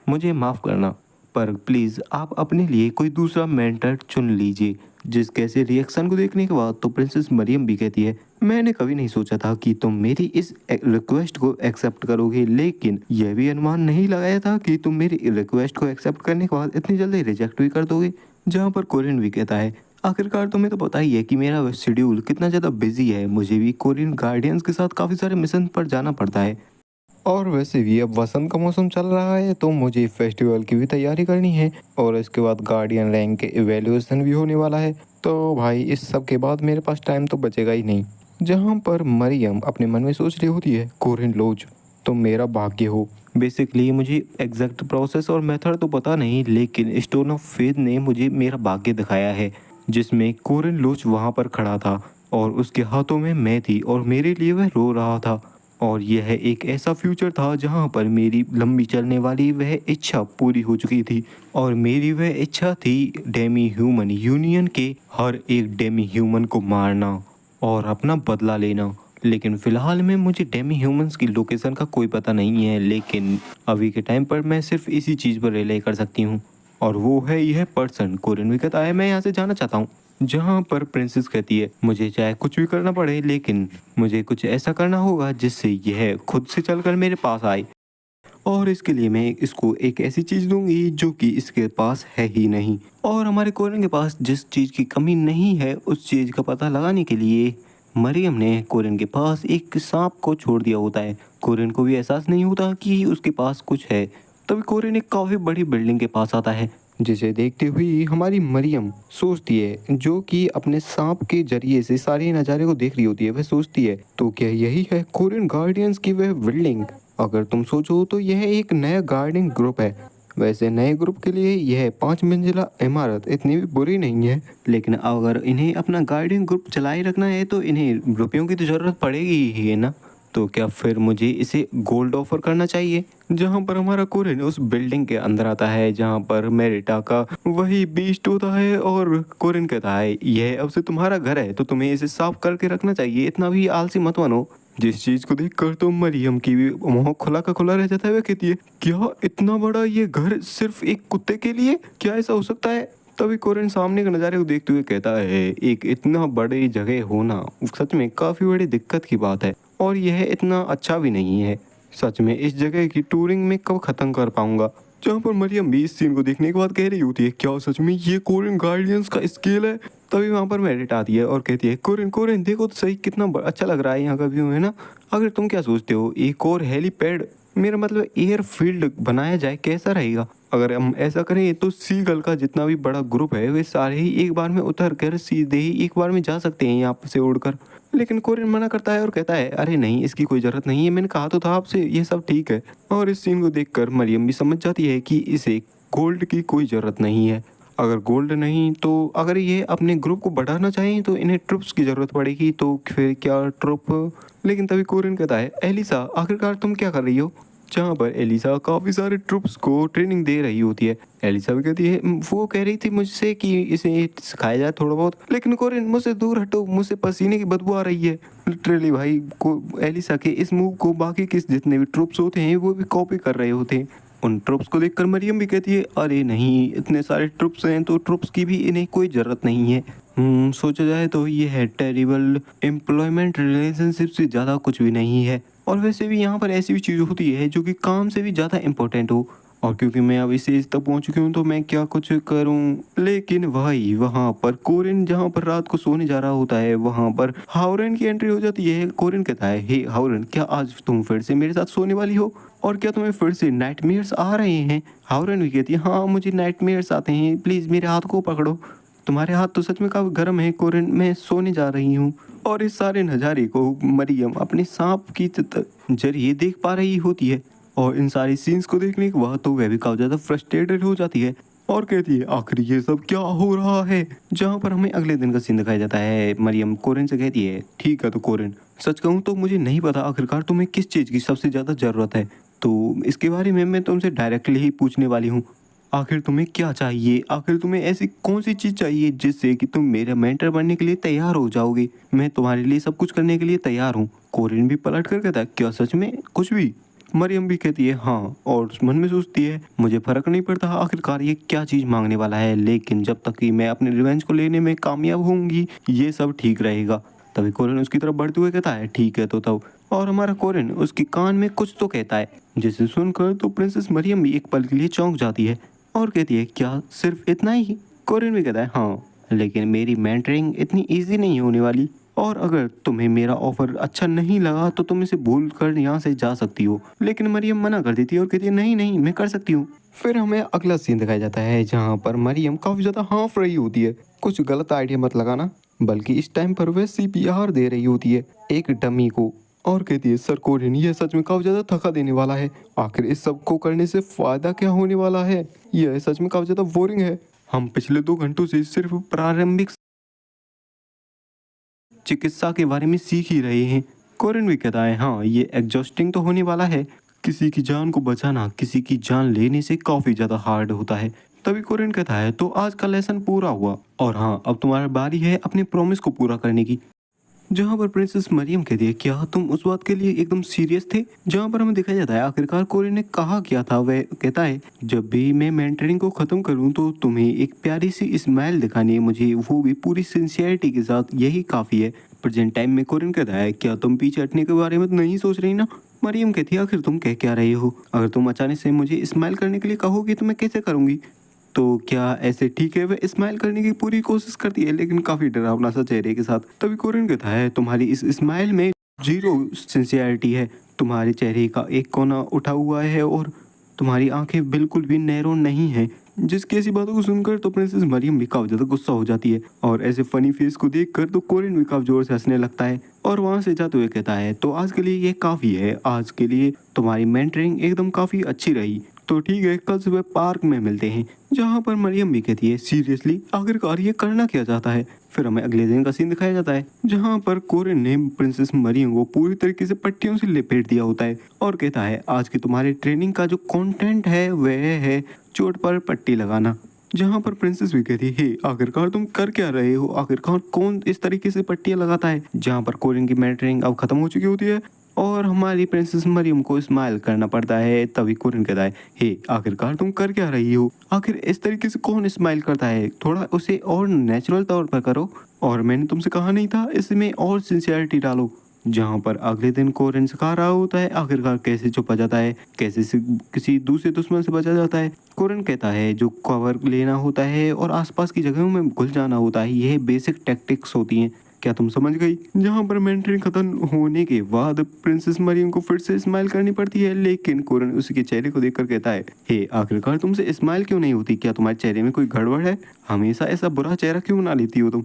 मुझे माफ़ करना पर प्लीज़ आप अपने लिए कोई दूसरा मेंटर चुन लीजिए। जिस कैसे रिएक्शन को देखने के बाद तो प्रिंसेस मरियम भी कहती है मैंने कभी नहीं सोचा था कि तुम मेरी इस रिक्वेस्ट को एक्सेप्ट करोगे, लेकिन यह भी अनुमान नहीं लगाया था कि तुम मेरी रिक्वेस्ट को एक्सेप्ट करने के बाद इतनी जल्दी रिजेक्ट भी कर दोगे। जहाँ पर कोरिन भी कहता है आखिरकार तुम्हें तो पता ही है कि मेरा शेड्यूल कितना ज़्यादा बिजी है, मुझे भी कोरियन गार्डियंस के साथ काफ़ी सारे मिशन पर जाना पड़ता है और वैसे भी अब वसंत का मौसम चल रहा है तो मुझे फेस्टिवल की भी तैयारी करनी है और इसके बाद गार्डियन रैंक के इवैल्यूएशन भी होने वाला है। तो भाई इस सब के बाद मेरे पास टाइम तो बचेगा ही नहीं। जहाँ पर मरियम अपने मन में सोच रही होती है कोरिन लोज तुम मेरा भाग्य हो। बेसिकली मुझे एग्जैक्ट प्रोसेस और मेथड तो पता नहीं लेकिन स्टोन ऑफ फेथ ने मुझे मेरा भाग्य दिखाया है जिसमें कोरिन लोच वहाँ पर खड़ा था और उसके हाथों में मैं थी और मेरे लिए वह रो रहा था। और यह एक ऐसा फ्यूचर था जहाँ पर मेरी लंबी चलने वाली वह इच्छा पूरी हो चुकी थी और मेरी वह इच्छा थी डेमी ह्यूमन यूनियन के हर एक डेमी ह्यूमन को मारना और अपना बदला लेना। लेकिन फ़िलहाल में मुझे डेमी ह्यूमंस की लोकेशन का कोई पता नहीं है, लेकिन अभी के टाइम पर मैं सिर्फ इसी चीज़ पर रिले कर सकती हूँ और वो है यह पर्सन। कोरिन भी कहता है मैं यहाँ से जाना चाहता हूँ। जहाँ पर प्रिंसेस कहती है मुझे चाहे कुछ भी करना पड़े लेकिन मुझे कुछ ऐसा करना होगा जिससे यह खुद से चलकर मेरे पास आए और इसके लिए मैं इसको एक ऐसी चीज़ दूंगी जो कि इसके पास है ही नहीं। और हमारे कोरिन के पास जिस चीज़ की कमी नहीं है उस चीज़ का पता लगाने के लिए मरियम ने कोरिन के पास एक सांप को छोड़ दिया होता है। कोरिन को भी एहसास नहीं होता कि उसके पास कुछ है। तभी कोरिन एक काफ़ी बड़ी बिल्डिंग के पास आता है जिसे देखते हुए हमारी मरियम सोचती है जो कि अपने सांप के जरिए से सारे नज़ारे को देख रही होती है। वह सोचती है तो क्या यही है कोरियन गार्डियंस की वह बिल्डिंग। अगर तुम सोचो तो यह एक नया गार्डियन ग्रुप है। वैसे नए ग्रुप के लिए यह 5 मंजिला इमारत इतनी भी बुरी नहीं है, लेकिन अगर इन्हें अपना गार्डियन ग्रुप चलाए रखना है तो इन्हें रुपयों की तो ज़रूरत पड़ेगी ही है ना। तो क्या फिर मुझे इसे गोल्ड ऑफर करना चाहिए। जहाँ पर हमारा कोरिन उस बिल्डिंग के अंदर आता है जहाँ पर मेरिटा का वही बीस्ट होता है और कोरिन कहता है यह अब से तुम्हारा घर है तो तुम्हें इसे साफ करके रखना चाहिए, इतना भी आलसी मत बनो। जिस चीज़ को देखकर तो मरियम की भी मुंह खुला का खुला रह जाता है। वह कहती है क्या इतना बड़ा ये घर सिर्फ एक कुत्ते के लिए, क्या ऐसा हो सकता है। तभी कोरिन सामने के नज़ारे को देखते हुए कहता है एक इतना बड़ी जगह होना सच में काफ़ी बड़ी दिक्कत की बात है और यह इतना अच्छा भी नहीं है। सच में इस जगह की टूरिंग में कब खत्म कर पाऊंगा। जहाँ पर मरियम भी इस सीन को देखने के बाद कह रही होती है क्या सच में ये कोरियन गार्डियंस का स्केल है। तभी वहाँ पर मेरिट आती है और कहती है कोरियन कोरियन देखो तो सही कितना अच्छा लग रहा है यहाँ का व्यू है ना। अगर तुम क्या सोचते हो एक और हेलीपैड मेरा मतलब एयरफील्ड बनाया जाए कैसा रहेगा। अगर हम ऐसा करें तो सीगल का जितना भी बड़ा ग्रुप है वे सारे ही एक बार में उतर कर सीधे ही एक बार में जा सकते हैं यहाँ से उड़कर। लेकिन कोरियन मना करता है और कहता है अरे नहीं इसकी कोई ज़रूरत नहीं है मैंने कहा तो था आपसे ये सब ठीक है। और इस सीन को देखकर मरियम भी समझ जाती है कि इसे गोल्ड की कोई ज़रूरत नहीं है। अगर गोल्ड नहीं तो अगर ये अपने ग्रुप को बढ़ाना चाहें तो इन्हें ट्रुप्स की ज़रूरत पड़ेगी तो फिर क्या ट्रुप। लेकिन तभी कोरियन कहता है एलिसा आखिरकार तुम क्या कर रही हो। जहाँ पर एलिसा काफ़ी सारे ट्रुप्स को ट्रेनिंग दे रही होती है। एलिसा भी कहती है वो कह रही थी मुझसे कि इसे सिखाया जाए थोड़ा बहुत लेकिन कोरियन मुझसे दूर हटो मुझसे पसीने की बदबू आ रही है। लिटरली भाई को एलिसा के इस मूव को बाकी के जितने भी ट्रुप्स होते हैं वो भी कॉपी कर रहे होते हैं। उन ट्रुप्स को देखकर मरियम भी कहती है अरे नहीं इतने सारे ट्रुप्स हैं तो ट्रुप्स की भी इन्हें कोई ज़रूरत नहीं है। सोचा जाए तो ये है टेरिबल एम्प्लॉयमेंट रिलेशनशिप से ज़्यादा कुछ भी नहीं है। और वैसे भी यहाँ पर ऐसी भी चीज़ होती है जो कि काम से भी ज़्यादा इम्पोर्टेंट हो। और क्योंकि मैं अब इस स्टेज तक पहुँच चुकी हूँ तो मैं क्या कुछ करूँ। लेकिन भाई वहाँ पर कोरिन जहाँ पर रात को सोने जा रहा होता है वहाँ पर हावरन की एंट्री हो जाती है। कोरिन कहता है हे हावरन क्या आज तुम फिर से मेरे साथ सोने वाली हो और क्या तुम्हें फिर से नाइटमेयर्स आ रहे हैं। हावरन भी कहती है हाँ मुझे नाइटमेयर्स आते हैं प्लीज़ मेरे हाथ को पकड़ो। तुम्हारे हाथ तो सच में काफ़ी गर्म है कोरिन मैं सोने जा रही हूँ। और इस सारे नज़ारे को मरियम अपने सांप की जरिए देख पा रही होती है। और इन सारी सीन्स को देखने के बाद तो वह भी काफ़ी ज़्यादा फ्रस्ट्रेटेड हो जाती है और कहती है आखिर ये सब क्या हो रहा है। जहाँ पर हमें अगले दिन का सीन दिखाया जाता है। मरियम कोरिन से कहती है ठीक है तो कोरिन सच कहूँ तो मुझे नहीं पता आखिरकार तुम्हें किस चीज़ की सबसे ज़्यादा ज़रूरत है। तो इसके बारे में मैं तुमसे डायरेक्टली ही पूछने वाली हूँ। आखिर तुम्हें क्या चाहिए आखिर तुम्हें ऐसी कौन सी चीज़ चाहिए जिससे कि तुम मेरा मेंटर बनने के लिए तैयार हो जाओगे। मैं तुम्हारे लिए सब कुछ करने के लिए तैयार हूँ। कोरिन भी पलट कर कहता है क्या सच में कुछ भी। मरियम भी कहती है हाँ और मन में सोचती है मुझे फ़र्क नहीं पड़ता आखिरकार ये क्या चीज़ मांगने वाला है लेकिन जब तक कि मैं अपने रिवेंज को लेने में कामयाब होंगी ये सब ठीक रहेगा। तभी कोरिन उसकी तरफ बढ़ते हुए कहता है ठीक है तो तब। और हमारा कोरिन उसके कान में कुछ तो कहता है जिसे सुनकर तो प्रिंसेस मरियम भी एक पल के लिए चौंक जाती है और कहती है क्या सिर्फ इतना ही। कोरिन भी कहता है हाँ लेकिन मेरी मेंटरिंग इतनी ईजी नहीं होने वाली और अगर तुम्हें मेरा ऑफर अच्छा नहीं लगा तो तुम इसे भूल कर यहाँ से जा सकती हो। लेकिन मरियम मना कर देती है और कहती है नहीं नहीं मैं कर सकती हूँ। फिर हमें अगला सीन दिखाया जाता है जहाँ पर मरियम काफ़ी ज़्यादा हाँफ रही होती है। कुछ गलत आइडिया मत लगाना बल्कि इस टाइम पर वह सीपीआर दे रही होती है एक डमी को। और कहती है सर कोरिन यह सच में काफ़ी ज़्यादा थका देने वाला है। आखिर इस सब को करने से फ़ायदा क्या होने वाला है। यह सच में काफ़ी ज़्यादा बोरिंग है। हम पिछले 2 घंटों से सिर्फ प्रारंभिक चिकित्सा के बारे में सीख ही रहे हैं। कोरिन भी कहता है हाँ ये एग्जॉस्टिंग तो होने वाला है। किसी की जान को बचाना किसी की जान लेने से काफ़ी ज़्यादा हार्ड होता है। तभी कोरिन कहता है तो आज का लेसन पूरा हुआ और हाँ अब तुम्हारी बारी है अपने प्रॉमिस को पूरा करने की। जहाँ पर प्रिंसेस मरियम कहती है क्या तुम उस बात के लिए एकदम सीरियस थे। जहाँ पर हमें दिखाया जाता है आखिरकार कोरिन ने कहा क्या था। वह कहता है जब भी मैं मेंटरिंग को ख़त्म करूँ तो तुम्हें एक प्यारी सी स्माइल दिखानी है मुझे वो भी पूरी सिंसियरिटी के साथ यही काफ़ी है। प्रेजेंट टाइम में कोरिन कहता है क्या तुम पीछे हटने के बारे में तो नहीं सोच रही ना। मरियम कहती है आखिर तुम कह क्या रहे हो अगर तुम अचानक से मुझे स्माइल करने के लिए कहोगी तो मैं कैसे करूँगी। तो क्या ऐसे ठीक है। वह स्माइल करने की पूरी कोशिश करती है लेकिन काफ़ी डरावना सा चेहरे के साथ। तभी कोरिन कहता है तुम्हारी इस स्माइल में जीरो सिंसियरिटी है। तुम्हारे चेहरे का एक कोना उठा हुआ है और तुम्हारी आंखें बिल्कुल भी नैरो नहीं है। जिसकी ऐसी बातों को सुनकर तो प्रिंसेस मरियम भी काफ़ी ज़्यादा गुस्सा हो जाती है और ऐसे फनी फेस को देखकर तो कोरिन भी काफ़ी जोर से हंसने लगता है और वहाँ से जाते हुए कहता है तो आज के लिए ये काफ़ी है। आज के लिए तुम्हारी मेंटरिंग एकदम काफ़ी अच्छी रही तो ठीक है कल सुबह पार्क में मिलते हैं। जहाँ पर मरियम भी कहती है सीरियसली आखिरकार ये करना क्या चाहता है। फिर हमें अगले दिन का सीन दिखाया जाता है जहाँ पर कोरिन ने प्रिंसेस मरियम को पूरी तरीके से पट्टियों से लपेट दिया होता है और कहता है आज की तुम्हारी ट्रेनिंग का जो कंटेंट है वह है चोट पर पट्टी लगाना। जहाँ पर प्रिंसेस भी कहती है आखिरकार तुम कर क्या रहे हो आखिरकार कौन इस तरीके से पट्टियाँ लगाता है। जहाँ पर कोरिन की मेंटरिंग अब खत्म हो चुकी होती है और हमारी प्रिंसेस मरियम को स्माइल करना पड़ता है। तभी कोरिन कहता है हे आखिरकार तुम कर क्या रही हो आखिर इस तरीके से कौन स्माइल करता है थोड़ा उसे और नेचुरल तौर पर करो और मैंने तुमसे कहा नहीं था इसमें और सिंसियरिटी डालो। जहाँ पर अगले दिन कोरिन सिखा रहा होता है आखिरकार कैसे छुपा जाता है, कैसे किसी दूसरे दुश्मन से बचा जाता है। कोरिन कहता है जो कवर लेना होता है और आसपास की जगहों में घुल जाना होता है, यह बेसिक टैक्टिक्स होती हैं। क्या तुम समझ गई? जहाँ पर मेंटरिंग खत्म होने के बाद प्रिंसेस मरियम को फिर से स्माइल करनी पड़ती है, लेकिन कोरिन उसी के चेहरे को देखकर कहता है, हे आखिरकार तुमसे स्माइल क्यों नहीं होती? क्या तुम्हारे चेहरे में कोई गड़बड़ है? हमेशा ऐसा बुरा चेहरा क्यों बना लेती हो तुम?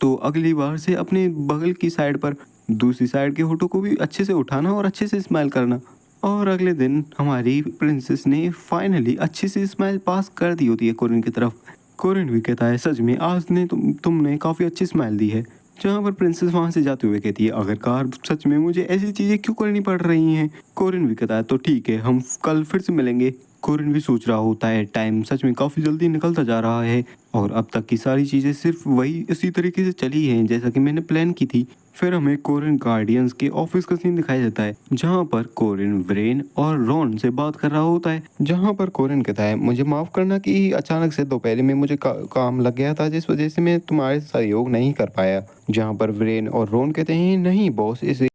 तो अगली बार से अपने बगल की साइड पर दूसरी साइड के होठों को भी अच्छे से उठाना और अच्छे से स्माइल करना। और अगले दिन हमारी प्रिंसेस ने फाइनली अच्छी सी स्माइल पास कर दी होती है कोरिन की तरफ। कोरिन भी कहता है, सच में आज ने तुमने काफ़ी अच्छी स्माइल दी है। जहाँ पर प्रिंसेस वहाँ से जाते हुए कहती है, आखिरकार सच में मुझे ऐसी चीज़ें क्यों करनी पड़ रही हैं? कोरिन भी कहता है, तो ठीक है, हम कल फिर से मिलेंगे। कोरिन भी सोच रहा होता है टाइम सच में काफ़ी जल्दी निकलता जा रहा है और अब तक की सारी चीज़ें सिर्फ वही इसी तरीके से चली हैं जैसा कि मैंने प्लान की थी। फिर हमें कोरिन गार्डियंस के ऑफिस का सीन दिखाया जाता है, जहाँ पर कोरिन व्रेन और रॉन से बात कर रहा होता है। जहाँ पर कोरिन कहता है, मुझे माफ़ करना कि अचानक से दोपहर में मुझे काम लग गया था जिस वजह से मैं तुम्हारे सहयोग नहीं कर पाया। जहाँ पर व्रेन और रॉन कहते हैं, नहीं बॉस, इसे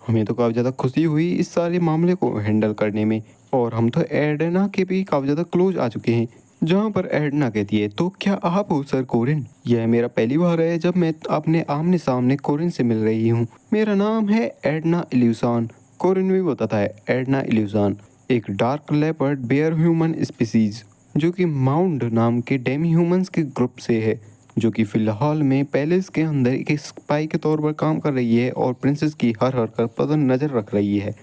हमें तो काफ़ी ज़्यादा खुशी हुई इस सारे मामले को हैंडल करने में और हम तो एडना के भी काफ़ी ज़्यादा क्लोज आ चुके हैं। जहाँ पर एडना कहती है, तो क्या आप हो सर कोरिन? यह मेरा पहली बार है जब मैं अपने आमने सामने कोरिन से मिल रही हूँ। मेरा नाम है एडना इल्यूसान। कोरिन भी बताता है, एडना इल्यूसान एक dark leopard bear human species जो कि माउंड नाम के डेमी ह्यूमंस के ग्रुप से है, जो कि फिलहाल में पैलेस के अंदर एक स्पाई के तौर पर काम कर रही है और प्रिंसेस की हर हरकत पर नज़र रख रही है।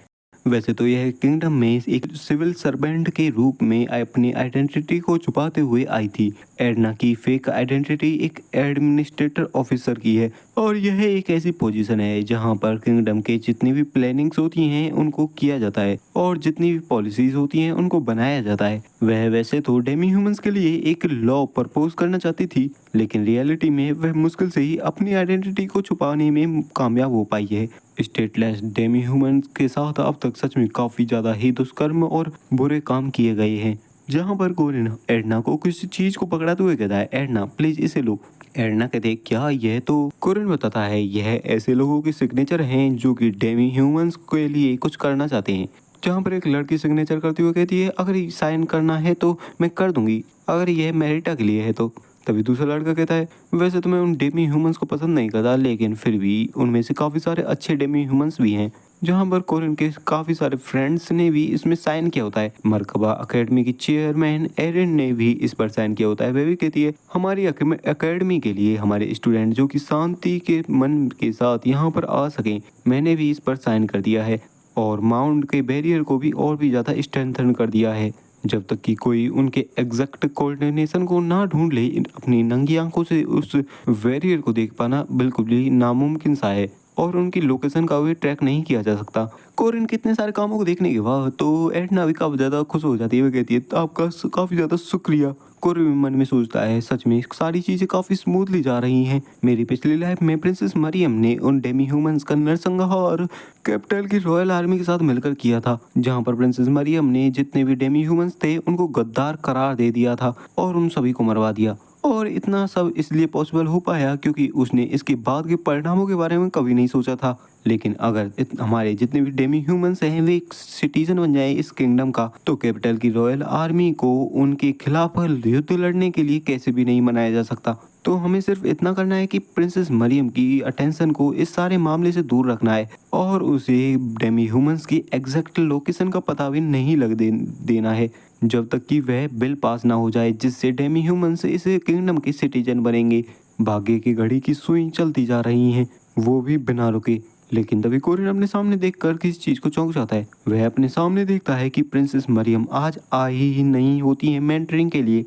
वैसे तो यह किंगडम में एक सिविल सर्वेंट के रूप में अपनी आइडेंटिटी को छुपाते हुए आई थी। एडना की फेक आइडेंटिटी एक एडमिनिस्ट्रेटर ऑफिसर की है और यह एक ऐसी पोजीशन है जहां पर किंगडम के जितनी भी प्लानिंग्स होती हैं उनको किया जाता है और जितनी भी पॉलिसीज होती हैं उनको बनाया जाता है। वह वैसे तो डेमी ह्यूमंस के लिए एक लॉ प्रपोज करना चाहती थी, लेकिन रियलिटी में वह मुश्किल से ही अपनी आइडेंटिटी को छुपाने में कामयाब हो पाई है। स्टेटलेस डेमी ह्यूमन के साथ अब तक सच में काफ़ी ज़्यादा ही दुष्कर्म और बुरे काम किए गए हैं। जहाँ पर कोरिन एडना को किसी चीज़ को पकड़ाते हुए कहता है, एडना प्लीज़ इसे लो। एडना कहते हैं, क्या यह? तो कोरिन बताता है, यह ऐसे लोगों के सिग्नेचर हैं जो कि डेमी ह्यूमंस के लिए कुछ करना चाहते हैं। जहाँ पर एक लड़की सिग्नेचर करते हुए कहती है, अगर साइन करना है तो मैं कर दूंगी, अगर यह मेरिटा के लिए है तो। तभी दूसरा लड़का कहता है, वैसे तो मैं उन डेमी ह्यूमंस को पसंद नहीं करता, लेकिन फिर भी उनमें से काफ़ी सारे अच्छे डेमी ह्यूमंस भी हैं। जहाँ पर कोरिन के काफ़ी सारे फ्रेंड्स ने भी इसमें साइन किया होता है। मरकबा एकेडमी की चेयरमैन एरिन ने भी इस पर साइन किया होता है। वह भी कहती है, हमारी एकेडमी के लिए हमारे स्टूडेंट जो कि शांति के मन के साथ यहाँ पर आ सकें, मैंने भी इस पर साइन कर दिया है और माउंट के बैरियर को भी और भी ज़्यादा स्ट्रेंथन कर दिया है। जब तक कि कोई उनके एग्जैक्ट कोऑर्डिनेशन को ना ढूंढ ले, अपनी नंगी आंखों से उस वेरियर को देख पाना बिल्कुल ही नामुमकिन सा है और उनकी लोकेशन का भी ट्रैक नहीं किया जा सकता। कोरिन के इतने सारे कामों को देखने के बाद तो एडना भी काफ़ी ज़्यादा खुश हो जाती है। वो कहती है, तो आपका काफ़ी ज़्यादा शुक्रिया। कोरिन भी मन में सोचता है, सच में सारी चीज़ें काफ़ी स्मूथली जा रही हैं। मेरी पिछली लाइफ में प्रिंसेस मरियम ने उन डेमी ह्यूमंस का नरसंहार कैपिटल की रॉयल आर्मी के साथ मिलकर किया था, जहाँ पर प्रिंसेस मरियम ने जितने भी डेमी ह्यूमंस थे उनको गद्दार करार दे दिया था और उन सभी को मरवा दिया। और इतना सब इसलिए पॉसिबल हो पाया क्योंकि उसने इसके बाद के परिणामों के बारे में कभी नहीं सोचा था। लेकिन अगर हमारे जितने भी डेमी ह्यूमंस हैं वे एक सिटीजन बन जाए इस किंगडम का, तो कैपिटल की रॉयल आर्मी को उनके खिलाफ युद्ध लड़ने के लिए कैसे भी नहीं मनाया जा सकता। तो हमें सिर्फ इतना करना है कि प्रिंसेस मरियम की अटेंशन को इस सारे मामले से दूर रखना है और उसे डेमी ह्यूमंस की एग्जैक्ट लोकेशन का पता भी नहीं देना है जब तक कि वह बिल पास ना हो जाए जिससे डेमी ह्यूमंस इस किंगडम के सिटीजन बनेंगे। भाग्य की घड़ी की सुई चलती जा रही हैं, वो भी बिना रुके। लेकिन तभी कोरिन अपने सामने देखकर किसी चीज को चौंक जाता है। वह अपने सामने देखता है कि प्रिंसेस मरियम आज आई ही नहीं होती है मेंटरिंग के लिए।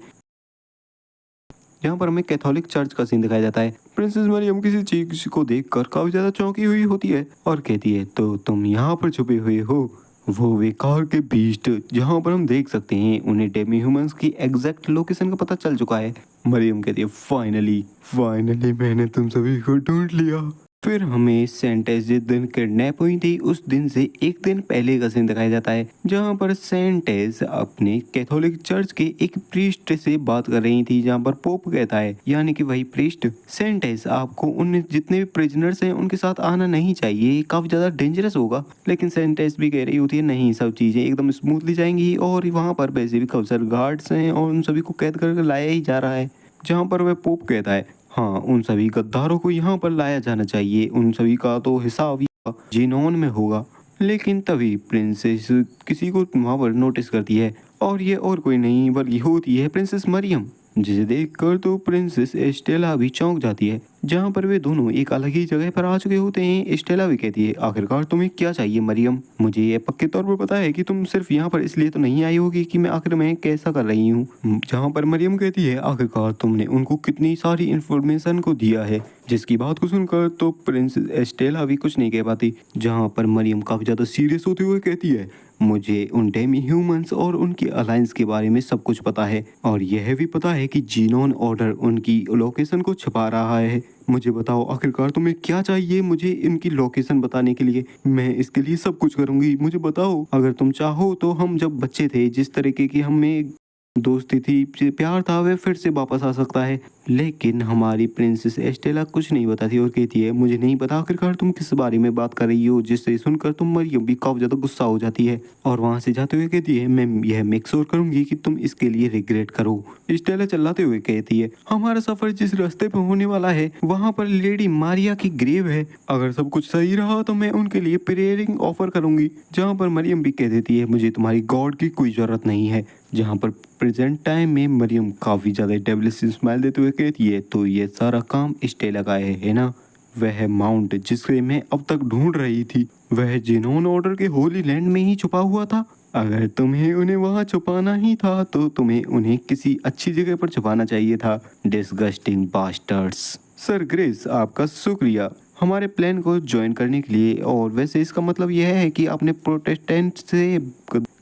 यहाँ पर हमें कैथोलिक चर्च का सीन दिखाया जाता है। प्रिंसेस मरियम किसी चीज को देखकर काफी ज्यादा चौंकी हुई होती है और कहती है, तो तुम यहाँ पर छुपे हुए हो? वो बेकार के बीस्ट, जहाँ पर हम देख सकते हैं उन्हें डेमी ह्यूमंस की एग्जैक्ट लोकेशन का पता चल चुका है। मरियम कहती है, फाइनली फाइनली मैंने तुम सभी को ढूंढ लिया। फिर हमें सेंटेस जिस दिन किडनैप हुई थी उस दिन से एक दिन पहले का सीन दिखाया जाता है, जहां पर सेंटेस अपने कैथोलिक चर्च के एक प्रीस्ट से बात कर रही थी, जहां पर पोप कहता है, यानी कि वही प्रीस्ट, सेंटेस आपको उन जितने भी प्रिजनर्स हैं उनके साथ आना नहीं चाहिए, ये काफी ज्यादा डेंजरस होगा। लेकिन सेंटेस भी कह रही होती है नहीं, सब चीजें एकदम स्मूथली जाएंगी, और वहां पर वैसे भी काफी सारे गार्ड्स हैं और उन सभी को कैद करके लाया ही जा रहा है। जहां पर वह पोप कहता है हाँ, उन सभी गद्दारों को यहाँ पर लाया जाना चाहिए, उन सभी का तो हिसाब जीनोन में होगा। लेकिन तभी प्रिंसेस किसी को वहाँ पर नोटिस करती है, और ये और कोई नहीं बल्कि होती है प्रिंसेस मरियम, जिसे देखकर तो प्रिंसेस एस्टेला भी चौंक जाती है। जहाँ पर वे दोनों एक अलग ही जगह पर आ चुके होते हैं, एस्टेला भी कहती है आखिरकार तुम्हें क्या चाहिए मरियम, मुझे ये पक्के तौर पर पता है कि तुम सिर्फ यहाँ पर इसलिए तो नहीं आई होगी कि मैं आखिर में कैसा कर रही हूँ। जहाँ पर मरियम कहती है आखिरकार तुमने उनको कितनी सारी इन्फॉर्मेशन को दिया है, जिसकी बात को सुनकर तो प्रिंसेस एस्टेला भी कुछ नहीं कह पाती। जहाँ पर मरियम काफी ज्यादा सीरियस होते हुए कहती है मुझे उन डेमी ह्यूमंस और उनकी अलायंस के बारे में सब कुछ पता है, और यह भी पता है कि जीनोन ऑर्डर उनकी लोकेशन को छुपा रहा है। मुझे बताओ आखिरकार तुम्हें क्या चाहिए मुझे इनकी लोकेशन बताने के लिए, मैं इसके लिए सब कुछ करूंगी। मुझे बताओ, अगर तुम चाहो तो हम जब बच्चे थे जिस तरीके की हमें दोस्ती थी, प्यार था, वह फिर से वापस आ सकता है। लेकिन हमारी प्रिंसेस एस्टेला कुछ नहीं बताती और कहती है मुझे नहीं पता आखिरकार तुम किस बारे में बात कर रही हो, जिससे सुनकर तुम मरियम भी काफी ज्यादा गुस्सा हो जाती है और वहां से जाते हुए कहती है मैं यह मेक श्योर करूंगी कि तुम इसके लिए रिग्रेट करो। एस्टेला चिल्लाते हुए कहती है हमारा सफर जिस रास्ते पर होने वाला है वहां पर लेडी मारिया की ग्रेव है, अगर सब कुछ सही रहा तो मैं उनके लिए प्रेयरिंग ऑफर करूंगी। जहाँ पर मरियम भी कह देती है मुझे तुम्हारी गॉड की कोई जरूरत नहीं है। जहाँ पर प्रेजेंट टाइम में मरियम काफी ज्यादा डेविलिश स्माइल देते हुए कहती है तो ये सारा काम एस्टेला का है ना, वह माउंट जिसे मैं अब तक ढूंढ रही थी वह जिनोन ऑर्डर के होली लैंड में ही छुपा हुआ था। अगर तुम्हें उन्हें वहां छुपाना ही था तो तुम्हें उन्हें किसी अच्छी जगह पर छुपाना चाहिए था, डिस्गस्टिंग बास्टर्ड्स। सर ग्रेस आपका शुक्रिया हमारे प्लान को ज्वाइन करने के लिए, और वैसे इसका मतलब यह है कि आपने प्रोटेस्टेंट से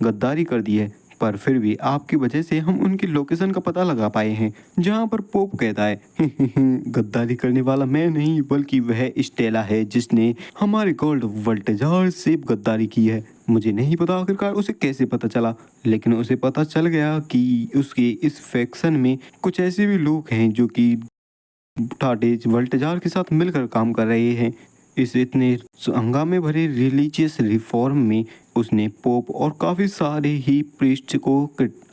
गद्दारी कर दी है, पर फिर भी आपकी वजह से हम उनकी लोकेशन का पता लगा पाए हैं। जहाँ पर पोप कहता है गद्दारी करने वाला मैं नहीं बल्कि वह स्टेला है जिसने हमारे गोल्ड वल्टेजार से गद्दारी की है। मुझे नहीं पता आखिरकार उसे कैसे पता चला, लेकिन उसे पता चल गया कि उसके इस फैक्शन में कुछ ऐसे भी लोग हैं जो कि टाटेज वल्टेजार के साथ मिलकर काम कर रहे हैं। इस इतने हंगामे भरे रिलीजियस रिफॉर्म में उसने पोप और काफ़ी सारे ही प्रीस्ट को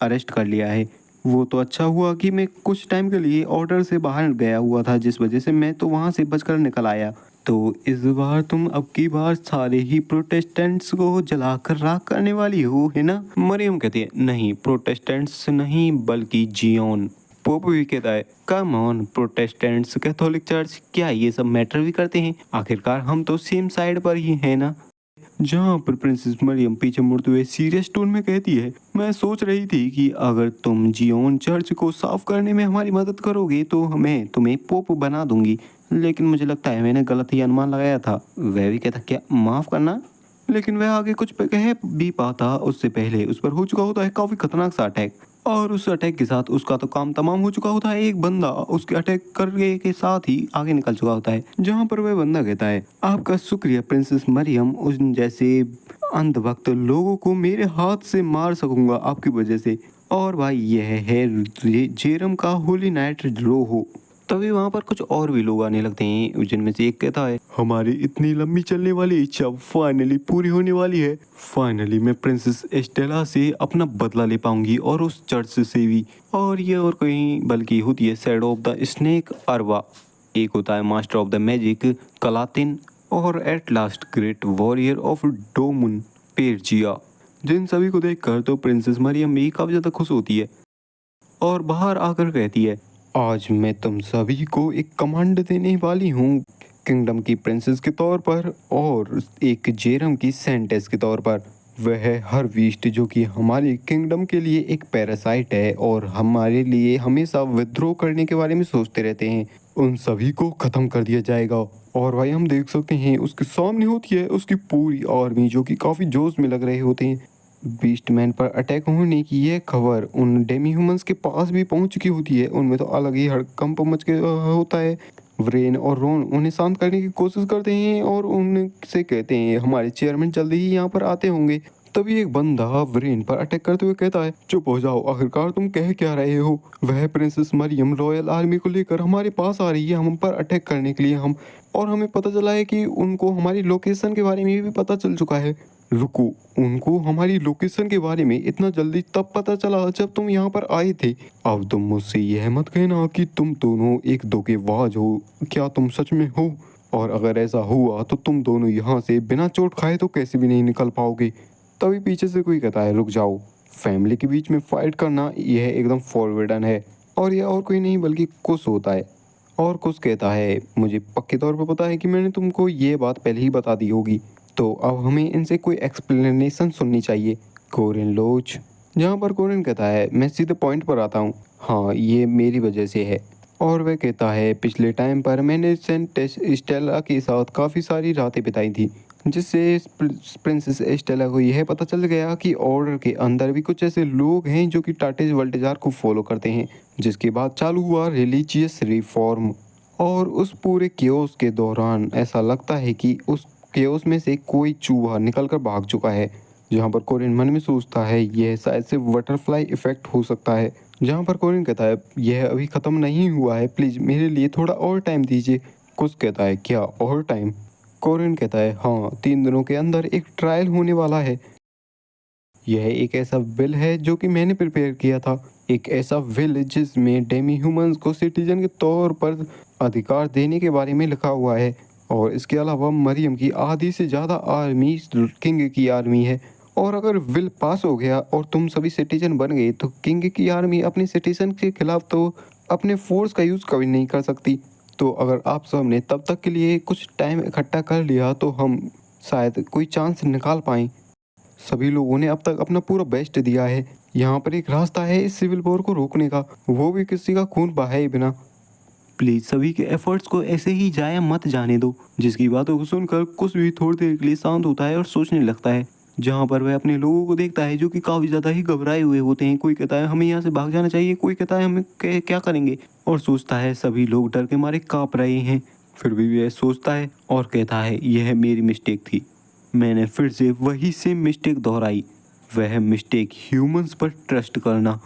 अरेस्ट कर लिया है। वो तो अच्छा हुआ कि मैं कुछ टाइम के लिए ऑर्डर से बाहर गया हुआ था, जिस वजह से मैं तो वहाँ से बचकर निकल आया। तो इस बार तुम अब की बार सारे ही प्रोटेस्टेंट्स को जलाकर राख करने वाली हो, है ना? मरियम कहती है नहीं, प्रोटेस्टेंट्स नहीं बल्कि जियोन। पोप भी कहता है come on Protestants Catholic church क्या ये सब मैटर भी करते हैं, आखिरकार हम तो सेम साइड पर ही है ना। जहाँ पर प्रिंसेस मरियम पीछे मुड़ते हुए सीरियस टोन में कहती है मैं सोच रही थी कि अगर तुम जियोन चर्च को साफ करने में हमारी मदद करोगे तो मैं तुम्हें पोप बना दूंगी, लेकिन मुझे लगता है मैंने गलत ही अनुमान लगाया था। वह भी कहता क्या माफ करना, लेकिन वह आगे कुछ कह भी पाता उससे पहले उस पर हो चुका होता है काफी खतरनाक सा अटैक, और उस अटैक के साथ उसका तो काम तमाम हो चुका होता है। एक बंदा उसके अटैक करने के साथ ही आगे निकल चुका होता है, जहाँ पर वह बंदा कहता है आपका शुक्रिया प्रिंसेस मरियम, उन जैसे अंधभक्त लोगों को मेरे हाथ से मार सकूंगा आपकी वजह से। और भाई यह है जेरम का होली नाइट ड्रो हो। तभी वहाँ पर कुछ और भी लोग आने लगते हैं, जिनमें से एक कहता है हमारी इतनी लंबी चलने वाली इच्छा फाइनली पूरी होने वाली है। फाइनली मैं प्रिंसेस एस्टेला से अपना बदला ले पाऊंगी और उस चर्च से भी। और ये और कहीं बल्कि होती है shadow of the snake Arva, एक होता है master of the magic Kalatin, और at last great warrior of Domun Perzia. जिन सभी को देखकर तो प्रिंसेस मरियम भी काफी ज्यादा खुश होती है और बाहर आकर कहती है आज मैं तुम सभी को एक कमांड देने वाली हूँ, किंगडम की प्रिंसेस के तौर पर और एक जेरम की सेंटेस के तौर पर। वह है हर वीस्ट जो कि हमारे किंगडम के लिए एक पैरासाइट है और हमारे लिए हमेशा विद्रोह करने के बारे में सोचते रहते हैं, उन सभी को ख़त्म कर दिया जाएगा। और भाई हम देख सकते हैं उसके सामने होती है उसकी पूरी आर्मी जो कि काफ़ी जोश में लग रहे होते हैं। बीस्टमैन पर अटैक होने की यह खबर उन डेमी ह्यूमंस के पास भी पहुंच चुकी होती है, उनमें तो अलग ही हड़कंप मच के होता है। व्रेन और रोन उन्हें शांत करने की कोशिश करते हैं और उनसे कहते हैं हमारे चेयरमैन जल्दी ही यहाँ पर आते होंगे। तभी एक बंदा व्रेन पर अटैक करते हुए कहता है चुप हो जाओ, आखिरकार तुम कह क्या रहे हो। वह प्रिंसेस मरियम रॉयल आर्मी को लेकर हमारे पास आ रही है हम पर अटैक करने के लिए। हम और हमें पता चला है कि उनको हमारी लोकेशन के बारे में भी पता चल चुका है। रुको, उनको हमारी लोकेशन के बारे में इतना जल्दी तब पता चला जब तुम यहाँ पर आए थे। अब तुम मुझसे यह मत कहना कि तुम दोनों एक धोखेबाज हो। क्या तुम सच में हो? और अगर ऐसा हुआ तो तुम दोनों यहाँ से बिना चोट खाए तो कैसे भी नहीं निकल पाओगे। तभी पीछे से कोई कहता है रुक जाओ, फैमिली के बीच में फाइट करना यह एकदम फॉरवर्डन है। और यह और कोई नहीं बल्कि कुछ होता है। और कुछ कहता है मुझे पक्के तौर पर पता है कि मैंने तुमको ये बात पहले ही बता दी होगी, तो अब हमें इनसे कोई एक्सप्लेनेशन सुननी चाहिए। कोरिन लोच। जहाँ पर कोरिन कहता है मैं सीधे पॉइंट पर आता हूँ, हाँ ये मेरी वजह से है। और वह कहता है पिछले टाइम पर मैंने सेंट स्टेला के साथ काफ़ी सारी रातें बिताई थी, जिससे प्रिंसेस स्टेला को यह पता चल गया कि ऑर्डर के अंदर भी कुछ ऐसे लोग हैं जो कि टाटेज वल्टेजार को फॉलो करते हैं। जिसके बाद चालू हुआ रिलीजियस रिफॉर्म। और उस पूरे केओस के दौरान ऐसा लगता है कि उस केओस में से कोई चूहा निकल कर भाग चुका है। जहाँ पर कोरिन मन में सोचता है यह शायद से बटरफ्लाई इफेक्ट हो सकता है। जहाँ पर कोरिन कहता है यह अभी ख़त्म नहीं हुआ है, प्लीज़ मेरे लिए थोड़ा और टाइम दीजिए। कुछ कहता है क्या और टाइम? कोरिन कहता है हाँ, 3 दिनों के अंदर एक ट्रायल होने वाला है। यह एक ऐसा बिल है जो कि मैंने प्रिपेयर किया था। एक ऐसा बिल जिसमें डेमी ह्यूमंस को सिटीजन के तौर पर अधिकार देने के बारे में लिखा हुआ है। और इसके अलावा मरियम की आधी से ज़्यादा आर्मी किंग की आर्मी है। और अगर बिल पास हो गया और तुम सभी सिटीजन बन गए तो किंग की आर्मी अपने सिटीजन के खिलाफ तो अपने फोर्स का यूज़ कभी नहीं कर सकती। तो अगर आप सब ने तब तक के लिए कुछ टाइम इकट्ठा कर लिया तो हम शायद कोई चांस निकाल पाएँ। सभी लोगों ने अब तक अपना पूरा बेस्ट दिया है। यहाँ पर एक रास्ता है इस सिविल वॉर को रोकने का, वो भी किसी का खून बहाए बिना। प्लीज़ सभी के एफर्ट्स को ऐसे ही जाया मत जाने दो। जिसकी बातों को सुनकर कुछ भी थोड़ी देर के लिए शांत होता है और सोचने लगता है। जहाँ पर वह अपने लोगों को देखता है जो कि काफ़ी ज़्यादा ही घबराए हुए होते हैं। कोई कहता है हमें यहाँ से भाग जाना चाहिए, कोई कहता है हमें क्या करेंगे। और सोचता है सभी लोग डर के मारे काँप रहे हैं। फिर भी वह सोचता है और कहता है यह मेरी मिस्टेक थी, मैंने फिर से वही सेम मिस्टेक दोहराई। वह मिस्टेक ह्यूमंस पर ट्रस्ट करना।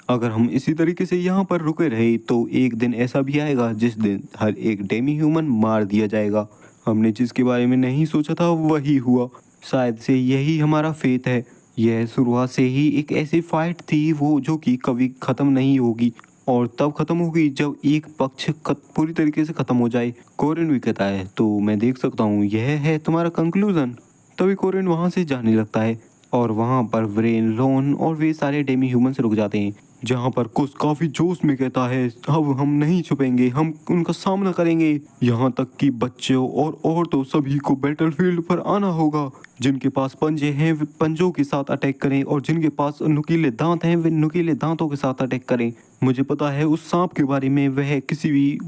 अगर हम इसी तरीके से यहाँ पर रुके रहे तो एक दिन ऐसा भी आएगा जिस दिन हर एक डेमी ह्यूमन मार दिया जाएगा। हमने जिसके बारे में नहीं सोचा था वही हुआ। शायद से यही हमारा फेथ है। यह शुरुआत से ही एक ऐसी फाइट थी वो जो कि कभी ख़त्म नहीं होगी और तब ख़त्म होगी जब एक पक्ष पूरी तरीके से ख़त्म हो जाए। कोरिन भी कहता है तो मैं देख सकता हूँ यह है तुम्हारा कंक्लूज़न। तभी कोरिन वहाँ से जाने लगता है और वहाँ पर व्रेन, लोन और वे सारे डेमी ह्यूमंस रुक जाते हैं। जहाँ पर कुछ काफ़ी जोश में कहता है अब हम नहीं छुपेंगे, हम उनका सामना करेंगे। यहाँ तक कि बच्चों और औरतों सभी को बैटलफील्ड पर आना होगा। जिनके पास पंजे हैं वे पंजों के साथ अटैक करें और जिनके पास नुकीले दांत हैं वे नुकीले दांतों के साथ अटैक करें। मुझे पता है उस सांप के बारे में, वह किसी भी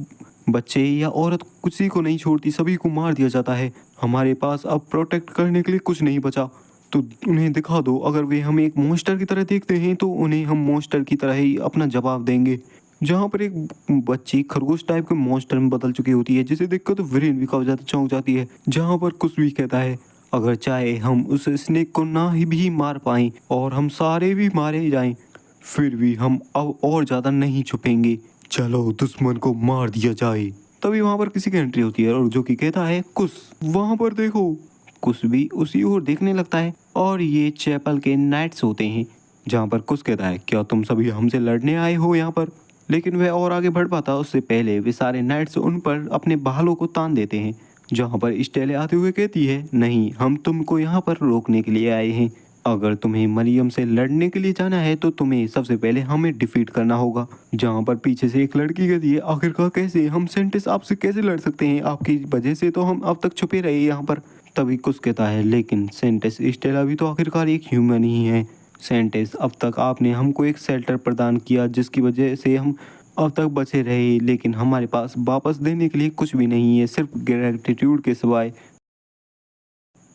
बच्चे या औरत किसी को नहीं छोड़ती, सभी को मार दिया जाता है। हमारे पास अब प्रोटेक्ट करने के लिए कुछ नहीं बचा, तो उन्हें दिखा दो। अगर वे हमें एक मॉन्स्टर की तरह देखते हैं तो उन्हें हम मॉन्स्टर की तरह ही अपना जवाब देंगे। जहाँ पर एक बच्ची खरगोश टाइप के मॉन्स्टर में बदल चुकी होती है जिसे देखकर तो वीरेन भी काफी ज्यादा चौंक जाती है। जहाँ पर कुछ भी कहता है अगर चाहे हम उस स्नेक को ना ही भी मार पाएं और हम सारे भी मारे जाएं, फिर भी हम अब और ज्यादा नहीं छुपेंगे। चलो दुश्मन को मार दिया जाए। तभी वहां पर किसी की एंट्री होती है और जो कि कहता है कुछ वहां पर देखो। कुछ भी उसी ओर देखने लगता है और ये चैपल के नाइट्स होते हैं। जहाँ पर कुछ कहता है क्या तुम सभी हमसे लड़ने आए हो यहाँ पर? लेकिन वह और आगे बढ़ पाता उससे पहले वे सारे नाइट्स उन पर अपने भालों को तान देते हैं। जहाँ पर स्टेले आते हुए कहती है नहीं, हम तुमको यहाँ पर रोकने के लिए आए हैं। अगर तुम्हें मरियम से लड़ने के लिए जाना है तो तुम्हें सबसे पहले हमें डिफीट करना होगा। जहाँ पर पीछे से एक लड़की कहती है आखिरकार कैसे हम सेंटिस आपसे कैसे लड़ सकते हैं, आपकी वजह से तो हम अब तक छुपे रहे यहाँ पर। तभी कुछ कहता है लेकिन सेंटिस स्टेला भी तो आखिरकार एक ह्यूमन ही है। सेंटिस अब तक आपने हमको एक शेल्टर प्रदान किया जिसकी वजह से हम अब तक बचे रहे, लेकिन हमारे पास वापस देने के लिए कुछ भी नहीं है सिर्फ ग्रेटिट्यूड के सिवाय।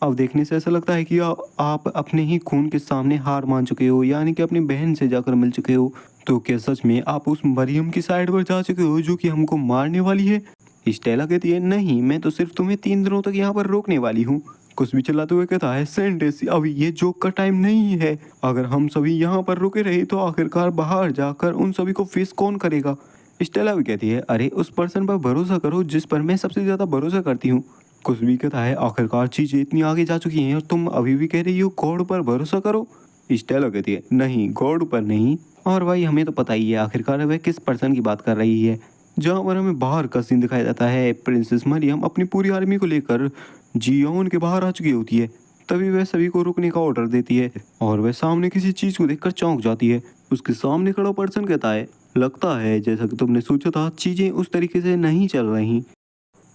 अब देखने से ऐसा लगता है कि आप अपने ही खून के सामने हार मान चुके हो, यानी कि अपनी बहन से जाकर मिल चुके हो। तो क्या सच में आप उस मरियम की साइड पर जा चुके हो जो कि हमको मारने वाली है? स्टेला कहती है नहीं, मैं तो सिर्फ तुम्हें 3 दिनों तक यहाँ पर रोकने वाली हूँ। कुछ भी चिल्लाते हुए कहता है सेंटेंस, अभी ये जोक का टाइम नहीं है। अगर हम सभी यहाँ पर रुके रहे तो आखिरकार बाहर जाकर उन सभी को फेस कौन करेगा। स्टेला भी कहती है अरे उस पर्सन पर भरोसा करो जिस पर मैं सबसे ज्यादा भरोसा करती हूँ। कुछ भी कहता है आखिरकार चीजें इतनी आगे जा चुकी हैं और तुम अभी भी कह रही हो गॉड पर भरोसा करो। स्टेला कहती है नहीं, गॉड पर नहीं। और भाई हमें तो पता ही है आखिरकार वह किस पर्सन की बात कर रही है। जहाँ पर हमें बाहर का सीन दिखाया जाता है, प्रिंसेस मरियम अपनी पूरी आर्मी को लेकर जियोन के बाहर आ चुकी होती है। तभी वह सभी को रुकने का ऑर्डर देती है और वह सामने किसी चीज को देखकर चौंक जाती है। उसके सामने खड़ा पर्सन कहता है लगता है जैसा कि तुमने सोचा था चीजें उस तरीके से नहीं चल रही।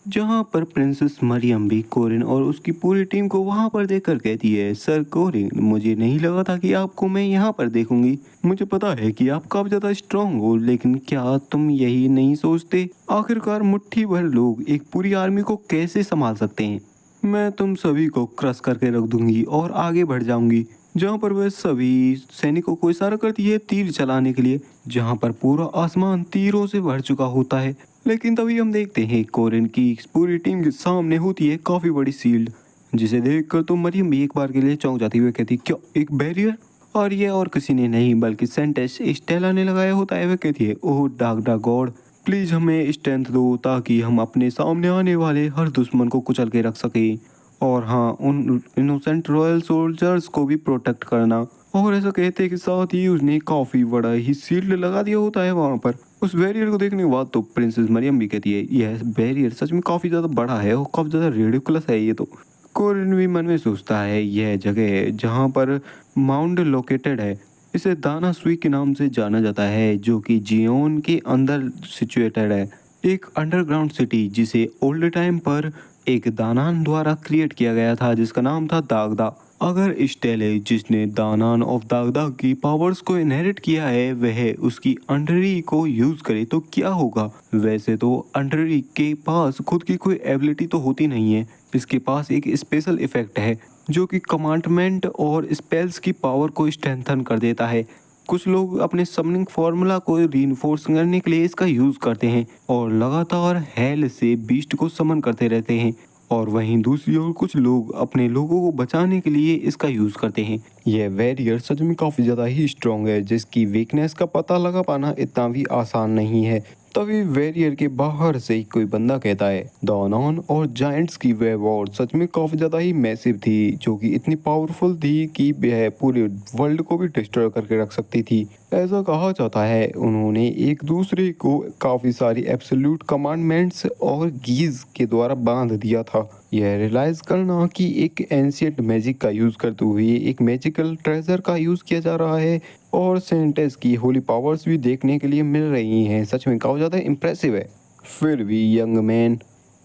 जहाँ पर प्रिंसेस मरियम भी कोरिन और उसकी पूरी टीम को वहाँ पर देखकर कहती है सर कोरिन, मुझे नहीं लगा था कि आपको मैं यहाँ पर देखूंगी। मुझे पता है कि आप काफी ज्यादा स्ट्रांग हो, लेकिन क्या तुम यही नहीं सोचते आखिरकार मुट्ठी भर लोग एक पूरी आर्मी को कैसे संभाल सकते हैं। मैं तुम सभी को क्रश करके रख दूंगी और आगे बढ़ जाऊंगी। जहाँ पर वह सभी सैनिकों को इशारा करती है तीर चलाने के लिए, जहाँ पर पूरा आसमान तीरों से भर चुका होता है। लेकिन तभी हम देखते हैं कोरिन की पूरी टीम के सामने होती है काफी बड़ी शील्ड, जिसे देखकर तो मरियम भी एक बार के लिए चौंक जाती हुई कहती क्या एक बैरियर। और ये और किसी ने नहीं बल्कि सेंटेस स्टेला ने लगाया होता है। वह कहती है ओह डागडा गॉड, प्लीज हमें स्ट्रेंथ दो ताकि हम अपने सामने आने वाले हर दुश्मन को कुचल के रख सके। और हाँ, उन इनोसेंट रॉयल सोल्जर्स को भी प्रोटेक्ट करना। और ऐसा कहते के साथ ही उसने काफी बड़ा ही शील्ड लगा दिया होता है वहां पर। उस बैरियर को देखने के बाद तो प्रिंसेस मरियम भी कहती है यह बैरियर सच में काफी ज्यादा बड़ा है और काफी ज्यादा रेडिकुलस है ये तो। कोरिन भी मन में सोचता है यह जगह जहाँ पर माउंट लोकेटेड है, इसे दाना सुई के नाम से जाना जाता है, जो कि जियोन के अंदर सिचुएटेड है। एक अंडरग्राउंड सिटी जिसे ओल्ड टाइम पर एक दानान द्वारा क्रिएट किया गया था जिसका नाम था दागदा। अगर स्टेले जिसने दानान ऑफ दागदा की पावर्स को इनहेरिट किया है वह उसकी अंडरी को यूज करे तो क्या होगा। वैसे तो अंडरी के पास खुद की कोई एबिलिटी तो होती नहीं है, इसके पास एक स्पेशल इफेक्ट है जो कि कमांडमेंट और स्पेल्स की पावर को स्ट्रेंथन कर देता है। कुछ लोग अपने समनिंग फार्मूला को रीइंफोर्स करने के लिए इसका यूज करते हैं और लगातार हेल से बीस्ट को समन करते रहते हैं। और वहीं दूसरी ओर कुछ लोग अपने लोगों को बचाने के लिए इसका यूज करते हैं। यह वैरियर सच में काफी ज्यादा ही स्ट्रांग है जिसकी वीकनेस का पता लगा पाना इतना भी आसान नहीं है। तभी वैरियर के बाहर से ही कोई बंदा कहता है दानान और जायंट्स की वह वॉर सच में काफी ज्यादा ही मैसिव थी, जो कि इतनी पावरफुल थी कि वह पूरे वर्ल्ड को भी डिस्ट्रॉय करके रख सकती थी। ऐसा कहा जाता है उन्होंने एक दूसरे को काफी सारी एब्सोल्यूट कमांडमेंट्स और गीज के द्वारा बांध दिया था। यह रियलाइज करना कि एक एंशियंट मैजिक का यूज करते हुए एक मैजिकल ट्रेजर का यूज किया जा रहा है और सेंटेस की होली पावर्स भी देखने के लिए मिल रही हैं, सच में काफी ज्यादा इम्प्रेसिव है। फिर भी यंग मैन,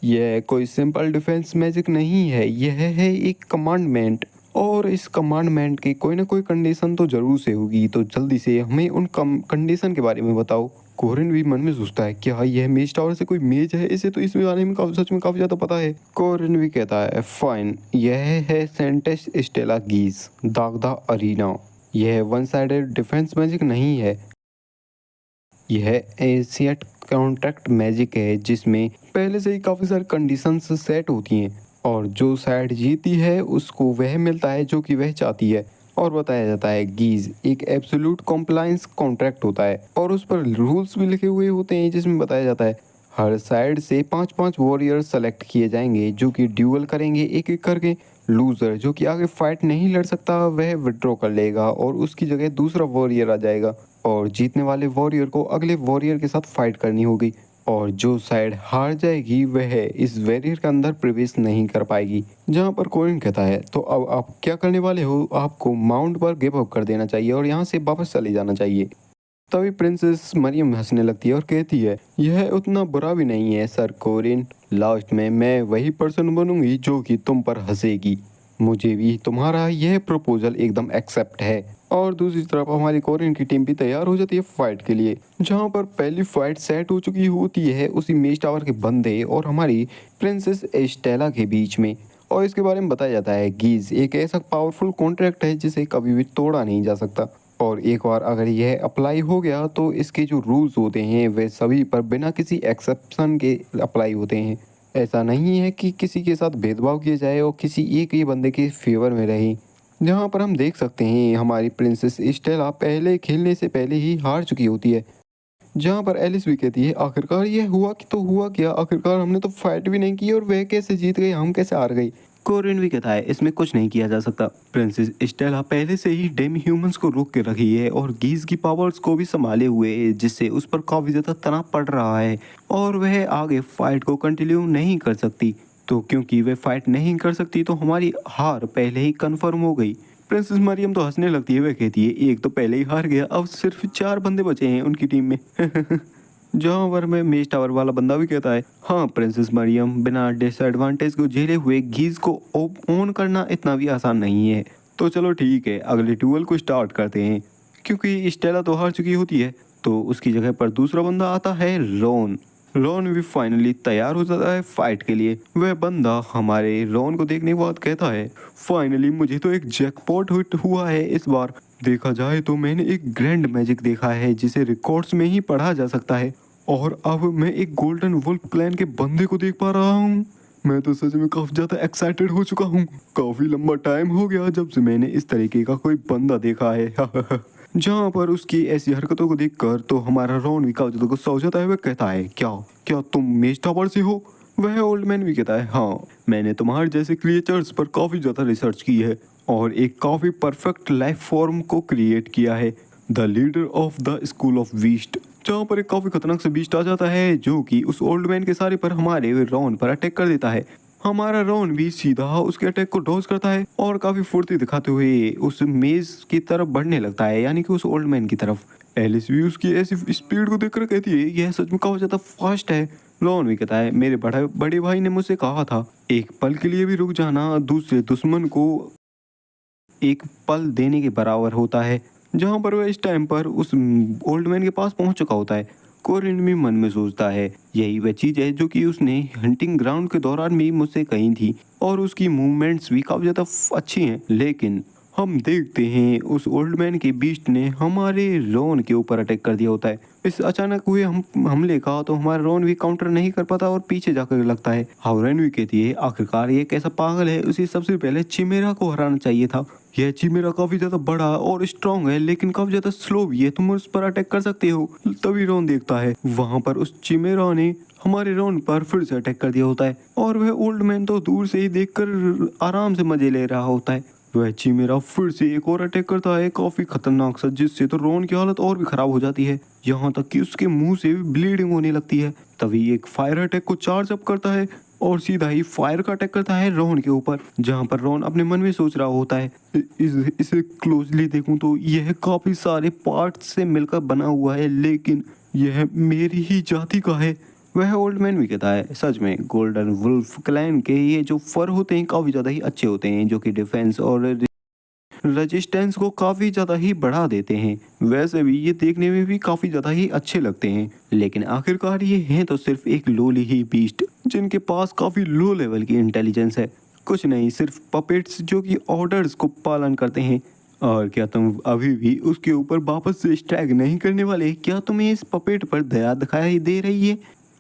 यह कोई सिंपल डिफेंस मैजिक नहीं है, यह है एक कमांडमेंट और इस कमांडमेंट की कोई ना कोई कंडीशन तो जरूर से होगी, तो जल्दी से हमें उन कंडीशन के बारे में बताओ। कोरिन भी मन में सोचता है क्या यह मेज टावर से कोई मेज है, इसे तो इस बारे में सच में काफी ज्यादा पता है। कोरिन भी कहता है फाइन, यह है सेंटेस स्टेला गीज दागदा अरीना। यह वन साइडेड डिफेंस मैजिक नहीं है, यह एशियट कॉन्ट्रैक्ट मैजिक है जिसमें पहले से ही काफ़ी सारी कंडीशंस सेट होती हैं और जो साइड जीती है उसको वह मिलता है जो कि वह चाहती है। और बताया जाता है गीज एक एब्सोल्यूट कॉम्प्लायंस कॉन्ट्रैक्ट होता है और उस पर रूल्स भी लिखे हुए होते हैं जिसमें बताया जाता है हर साइड से 5-5 वॉरियर सेलेक्ट किए जाएंगे जो कि ड्यूअल करेंगे एक एक करके। लूजर जो कि आगे फाइट नहीं लड़ सकता वह विड्रॉ कर लेगा और उसकी जगह दूसरा वॉरियर आ जाएगा और जीतने वाले वॉरियर को अगले वॉरियर के साथ फाइट करनी होगी और जो साइड हार जाएगी वह इस वॉरियर के अंदर प्रवेश नहीं कर पाएगी। जहां पर कोरिन कहता है तो अब आप क्या करने वाले हो, आपको माउंट पर गिव अप कर देना चाहिए और यहाँ से वापस चले जाना चाहिए। तभी प्रिंसेस मरियम हंसने लगती है और कहती है यह उतना बुरा भी नहीं है सर कोरिन, लास्ट में मैं वही पर्सन बनूंगी जो कि तुम पर हंसेगी। मुझे भी तुम्हारा यह प्रपोजल एकदम एक्सेप्ट है। और दूसरी तरफ हमारी कोरिन की टीम भी तैयार हो जाती है फाइट के लिए, जहां पर पहली फाइट सेट हो चुकी होती है उसी मेज टावर के बंदे और हमारी प्रिंसेस एस्टेला के बीच में। और इसके बारे में बताया जाता है गीज एक ऐसा पावरफुल कॉन्ट्रैक्ट है जिसे कभी भी तोड़ा नहीं जा सकता। और एक बार अगर यह अप्लाई हो गया तो इसके जो रूल्स होते हैं वे सभी पर बिना किसी एक्सेप्शन के अप्लाई होते हैं। ऐसा नहीं है कि किसी के साथ भेदभाव किया जाए और किसी एक ही बंदे के फेवर में रहे। जहाँ पर हम देख सकते हैं हमारी प्रिंसेस स्टेला पहले खेलने से पहले ही हार चुकी होती है। जहाँ पर एलिस भी कहती है आखिरकार ये हुआ कि तो हुआ क्या, आखिरकार हमने तो फाइट भी नहीं की और वह कैसे जीत गई, हम कैसे हार गई। कोरिन भी कहता है इसमें कुछ नहीं किया जा सकता। प्रिंसेस स्टेला पहले से ही डेमी ह्यूमंस को रोक के रखी है और गीज की पावर्स को भी संभाले हुए है, जिससे उस पर काफी ज्यादा तनाव पड़ रहा है और वह आगे फाइट को कंटिन्यू नहीं कर सकती। तो क्योंकि वह फाइट नहीं कर सकती तो हमारी हार पहले ही कंफर्म हो गई। प्रिंसेस मरियम तो हंसने लगती है, वह कहती है एक तो पहले ही हार गया, अब सिर्फ 4 बंदे बचे हैं उनकी टीम में। जहाँ पर मैं मेज टावर वाला बंदा भी कहता है हाँ प्रिंसेस मरियम, बिना डिसएडवांटेज को झेले हुए गीज को ऑन करना इतना भी आसान नहीं है। तो चलो ठीक है, अगले डुअल को स्टार्ट करते हैं। क्योंकि स्टेला तो हार चुकी होती है तो उसकी जगह पर दूसरा बंदा आता है रॉन। रॉन भी फाइनली तैयार हो जाता है फाइट के लिए। वह बंदा हमारे रॉन को देखने के बाद कहता है फाइनली मुझे तो एक जैकपॉट हिट हुआ है इस बार। देखा जाए तो मैंने एक ग्रैंड मैजिक देखा है जिसे रिकॉर्ड्स में ही पढ़ा जा सकता है और अब मैं एक गोल्डन वुल्फ क्लैन के बंदे को देख पा रहा हूँ। मैं तो सच में काफी ज्यादा एक्साइटेड हो चुका हूँ। काफी लंबा टाइम हो गया जब से मैंने इस तरीके का कोई बंदा देखा है। जहाँ पर उसकी ऐसी हरकतों को देखकर तो हमारा रॉन भी काफी ज्यादा गुस्सा हो जाता है। वह कहता है क्या क्या तुम मेज टावर से हो? वह ओल्ड मैन भी कहता है हाँ, मैंने तुम्हारे जैसे क्रिएचर्स पर काफी ज्यादा रिसर्च की है और एक काफी परफेक्ट लाइफ फॉर्म को क्रिएट किया है, the leader of the school of beast. जहाँ पर एक काफी खतरनाक से बीस्ट आ जाता है जो कि उस ओल्ड मैन के सारे पर हमारे रॉन पर अटैक कर देता है। हमारा रॉन भी सीधा उसके अटैक को डॉज करता है और काफी फुर्ती दिखाते हुए उस मेज की तरफ बढ़ने लगता है, यानी कि उस ओल्ड मैन की तरफ। एलिस भी उसकी ऐसी स्पीड को देखकर कहती है यह सच में काफी ज्यादा फास्ट है। रॉन भी कहता है मेरे बड़े भाई ने मुझसे कहा था एक पल के लिए भी रुक जाना दूसरे दुश्मन को एक पल देने के बराबर होता है। जहाँ पर वह इस टाइम पर उस ओल्ड मैन के पास पहुंच चुका होता है। कोरिन भी मन में सोचता है यही वह चीज है जो कि उसने हंटिंग ग्राउंड के दौरान भी मुझसे कही थी और उसकी मूवमेंट्स भी काफी ज्यादा अच्छी हैं। लेकिन हम देखते हैं उस ओल्ड मैन के बीस्ट ने हमारे रॉन के ऊपर अटैक कर दिया होता है। इस अचानक हुए हमले का तो हमारा रॉन भी काउंटर नहीं कर पाता और पीछे जाकर लगता है। हाउरेन भी कहती है आखिरकार ये कैसा पागल है, उसे सबसे पहले चिमेरा को हराना चाहिए था। यह चिमेरा काफी ज्यादा बड़ा और स्ट्रॉन्ग है लेकिन काफी ज्यादा स्लो भी है, तुम उस पर अटैक कर सकते हो। तभी रॉन देखता है वहां पर उस चिमेरा ने हमारे रॉन पर फिर से अटैक कर दिया होता है और वह ओल्ड मैन तो दूर से ही देखकर आराम से मजे ले रहा होता है। वह चिमेरा फिर से एक और अटैक करता है काफी खतरनाक सा, जिससे तो रॉन की हालत और भी खराब हो जाती है, यहाँ तक कि उसके मुंह से भी ब्लीडिंग होने लगती है। तभी एक फायर अटैक को चार्ज अप करता है और सीधा ही फायर का अटैक करता है रॉन के ऊपर। जहाँ पर रॉन अपने मन में सोच रहा होता है इसे क्लोजली देखूं तो यह काफी सारे पार्ट्स से मिलकर बना हुआ है लेकिन यह मेरी ही जाति का है। वह ओल्ड मैन भी कहता है सच में गोल्डन वुल्फ क्लैन के ये जो फर होते हैं काफी ज्यादा ही अच्छे होते हैं, जो कि डिफेंस और रेजिस्टेंस को काफी ज्यादा ही बढ़ा देते हैं। वैसे भी ये देखने में भी काफी ज्यादा ही अच्छे लगते हैं लेकिन आखिरकार ये हैं तो सिर्फ एक लोली ही बीस्ट जिनके पास काफी लो लेवल की इंटेलिजेंस है, कुछ नहीं सिर्फ पपेट्स जो कि ऑर्डर्स को पालन करते हैं। और क्या तुम अभी भी उसके ऊपर वापस से स्ट्राइक नहीं करने वाले? क्या तुम्हें इस पपेट पर दया दिखाई दे रही है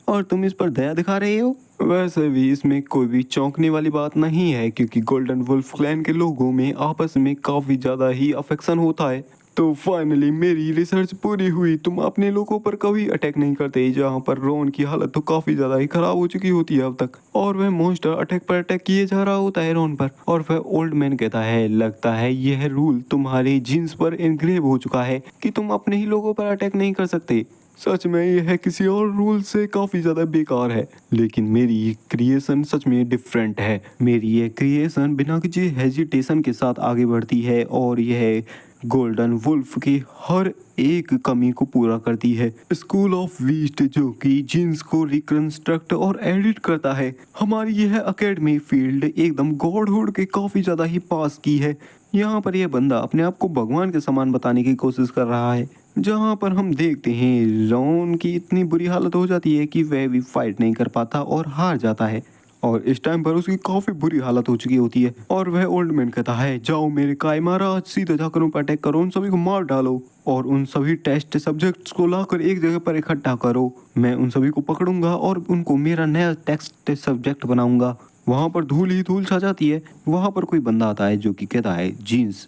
और तुम इस पर दया दिखा रहे हो? वैसे भी इसमें कोई भी चौंकने वाली बात नहीं है क्योंकि गोल्डन वुल्फ क्लैन के लोगों में आपस में काफी ज्यादा ही अफेक्शन होता है। तो फाइनली मेरी रिसर्च पूरी हुई, तुम अपने लोगों पर कभी अटैक नहीं करते। जहाँ पर रॉन की हालत तो काफी ज्यादा ही खराब हो चुकी होती है अब तक और वह मॉन्स्टर अटैक पर अटैक किए जा रहा होता है रॉन पर। और वह ओल्ड मैन कहता है लगता है यह रूल तुम्हारे जीन्स पर इनग्रेव हो चुका है कि तुम अपने ही लोगों पर अटैक नहीं कर सकते। सच में यह किसी और रूल से काफी ज्यादा बेकार है लेकिन मेरी ये क्रिएशन सच में डिफरेंट है। मेरी ये क्रिएशन बिना किसी हेजिटेशन के साथ आगे बढ़ती है और यह गोल्डन वुल्फ की हर एक कमी को पूरा करती है। स्कूल ऑफ बीस्ट जो कि जीन्स को रिकंस्ट्रक्ट और एडिट करता है। हमारी यह एकेडमी फील्ड एकदम गॉडहुड के काफी ज्यादा ही पास की है। यहाँ पर यह बंदा अपने आप को भगवान के समान बताने की कोशिश कर रहा है। जहाँ पर हम देखते हैं रॉन की इतनी बुरी हालत हो जाती है कि वह भी फाइट नहीं कर पाता और हार जाता है और इस टाइम पर उसकी काफी बुरी हालत हो चुकी होती है और वह ओल्ड मैन कहता है, जाओ मेरे काइमारा, आज सीधे जाकर उन पर अटैक करो, उन सभी को मार डालो और उन सभी टेस्ट सब्जेक्ट्स को लाकर एक जगह पर इकट्ठा करो। मैं उन सभी को पकड़ूंगा और उनको मेरा नया टेस्ट सब्जेक्ट बनाऊंगा। वहां पर धूल ही धूल छा जाती है। वहां पर कोई बंदा आता है जो कि कहता है, जीन्स,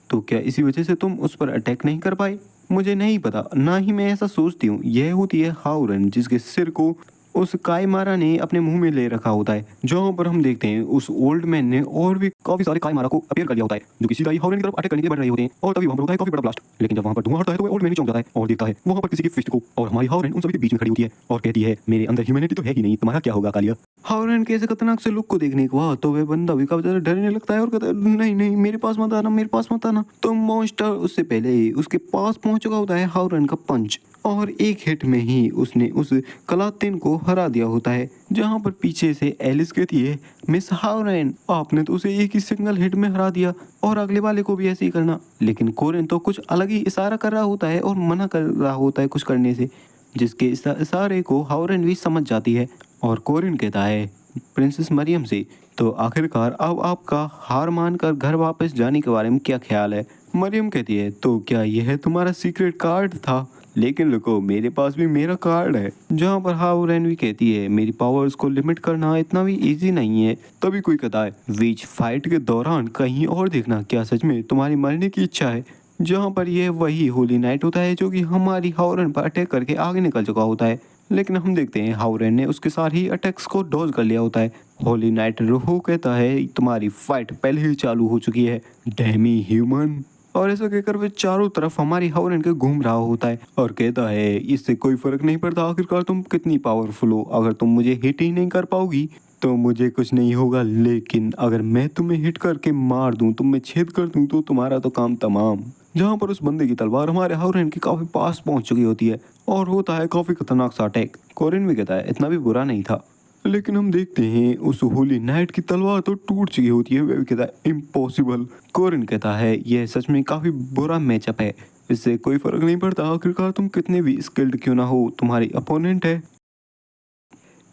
तो क्या इसी वजह से तुम उस पर अटैक नहीं कर पाए? मुझे नहीं पता, ना ही मैं ऐसा सोचती हूँ। यह होती है हाउरन, जिसके सिर को उस काईमारा ने अपने मुंह में ले रखा होता है। जहाँ पर हम देखते हैं उस ओल्ड मैन ने और भी काफी सारे काईमारा को अपेयर कर लिया होता है, जो कि सीधा ही हाउरन की तरफ अटैक करने के लिए बढ़ रहे होते हैं। और तभी वहाँ पर होता है काफी बड़ा ब्लास्ट। लेकिन जब वहाँ पर धुआं हटता है तो ओल्ड मैन चौंक जाता है और देखता है वहाँ पर किसी की फिस्ट को, और हमारी हाउरन उन सभी के बीच में खड़ी होती है और कहती है, मेरे अंदर ह्यूमैनिटी तो है ही नहीं, तुम्हारा क्या होगा कालिया। हाउरन के ऐसे खतरनाक से लुक को देखने के बाद तो वह बंदा भी काफी ज्यादा डरने लगता है और कहता है, नहीं नहीं, मेरे पास मत आना, मेरे पास मत आना। तो मॉन्स्टर उससे पहले ही उसके पास पहुंच चुका होता है हाउरन का पंच, और एक हिट में ही उसने उस कलातिन को हरा दिया होता है। जहां पर पीछे से एलिस कहती है, मिस हाउरन, आपने तो उसे एक ही सिंगल हिट में हरा दिया और अगले वाले को भी ऐसे ही करना। लेकिन कोरिन तो कुछ अलग ही इशारा कर रहा होता है और मना कर रहा होता है कुछ करने से, जिसके इशारे को हाउरन भी समझ जाती है। और कोरिन कहता है प्रिंसेस मरियम से, तो आखिरकार अब आपका हार मानकर घर वापस जाने के बारे में क्या ख्याल है? मरियम कहती है, तो क्या यह तुम्हारा सीक्रेट कार्ड था? लेकिन रुको, मेरे पास भी मेरा कार्ड है। जहाँ पर हाउरन भी कहती है, मेरी पावर्स को लिमिट करना इतना भी इजी नहीं है। तभी कोई कहता है, बीच फाइट के दौरान कहीं और देखना, क्या सच में तुम्हारी मरने की इच्छा है? जहाँ पर यह वही होली नाइट होता है जो कि हमारी हाउरन पर अटैक करके आगे निकल चुका होता है। लेकिन हम देखते हैं हाउरन ने उसके साथ ही अटैक्स को डॉज कर लिया होता है। होली नाइट रूह कहता है, तुम्हारी फाइट पहले ही चालू हो चुकी है, डैमी ह्यूमन। और ऐसा कहकर वे चारों तरफ हमारी हाउरन के घूम रहा होता है और कहता है, इससे कोई फर्क नहीं पड़ता आखिरकार तुम कितनी पावरफुल हो, अगर तुम मुझे हिट ही नहीं कर पाओगी तो मुझे कुछ नहीं होगा, लेकिन अगर मैं तुम्हें हिट करके मार दूं, तुम्हें छेद कर दूं, तो तुम्हारा तो काम तमाम। जहाँ पर उस बंदे की तलवार हमारे हाउरन के काफी पास पहुंच चुकी होती है और होता है काफी खतरनाक सा अटैक। कोरिन भी कहता है, इतना भी बुरा नहीं था। लेकिन हम देखते हैं उस होली नाइट की तलवार तो टूट चुकी होती है। वह भी कहता है, इम्पॉसिबल। कोरिन कहता है, यह सच में काफी बुरा मैचअप है, इससे कोई फर्क नहीं पड़ता आखिरकार तुम कितने भी स्किल्ड क्यों ना हो, तुम्हारी अपोनेंट है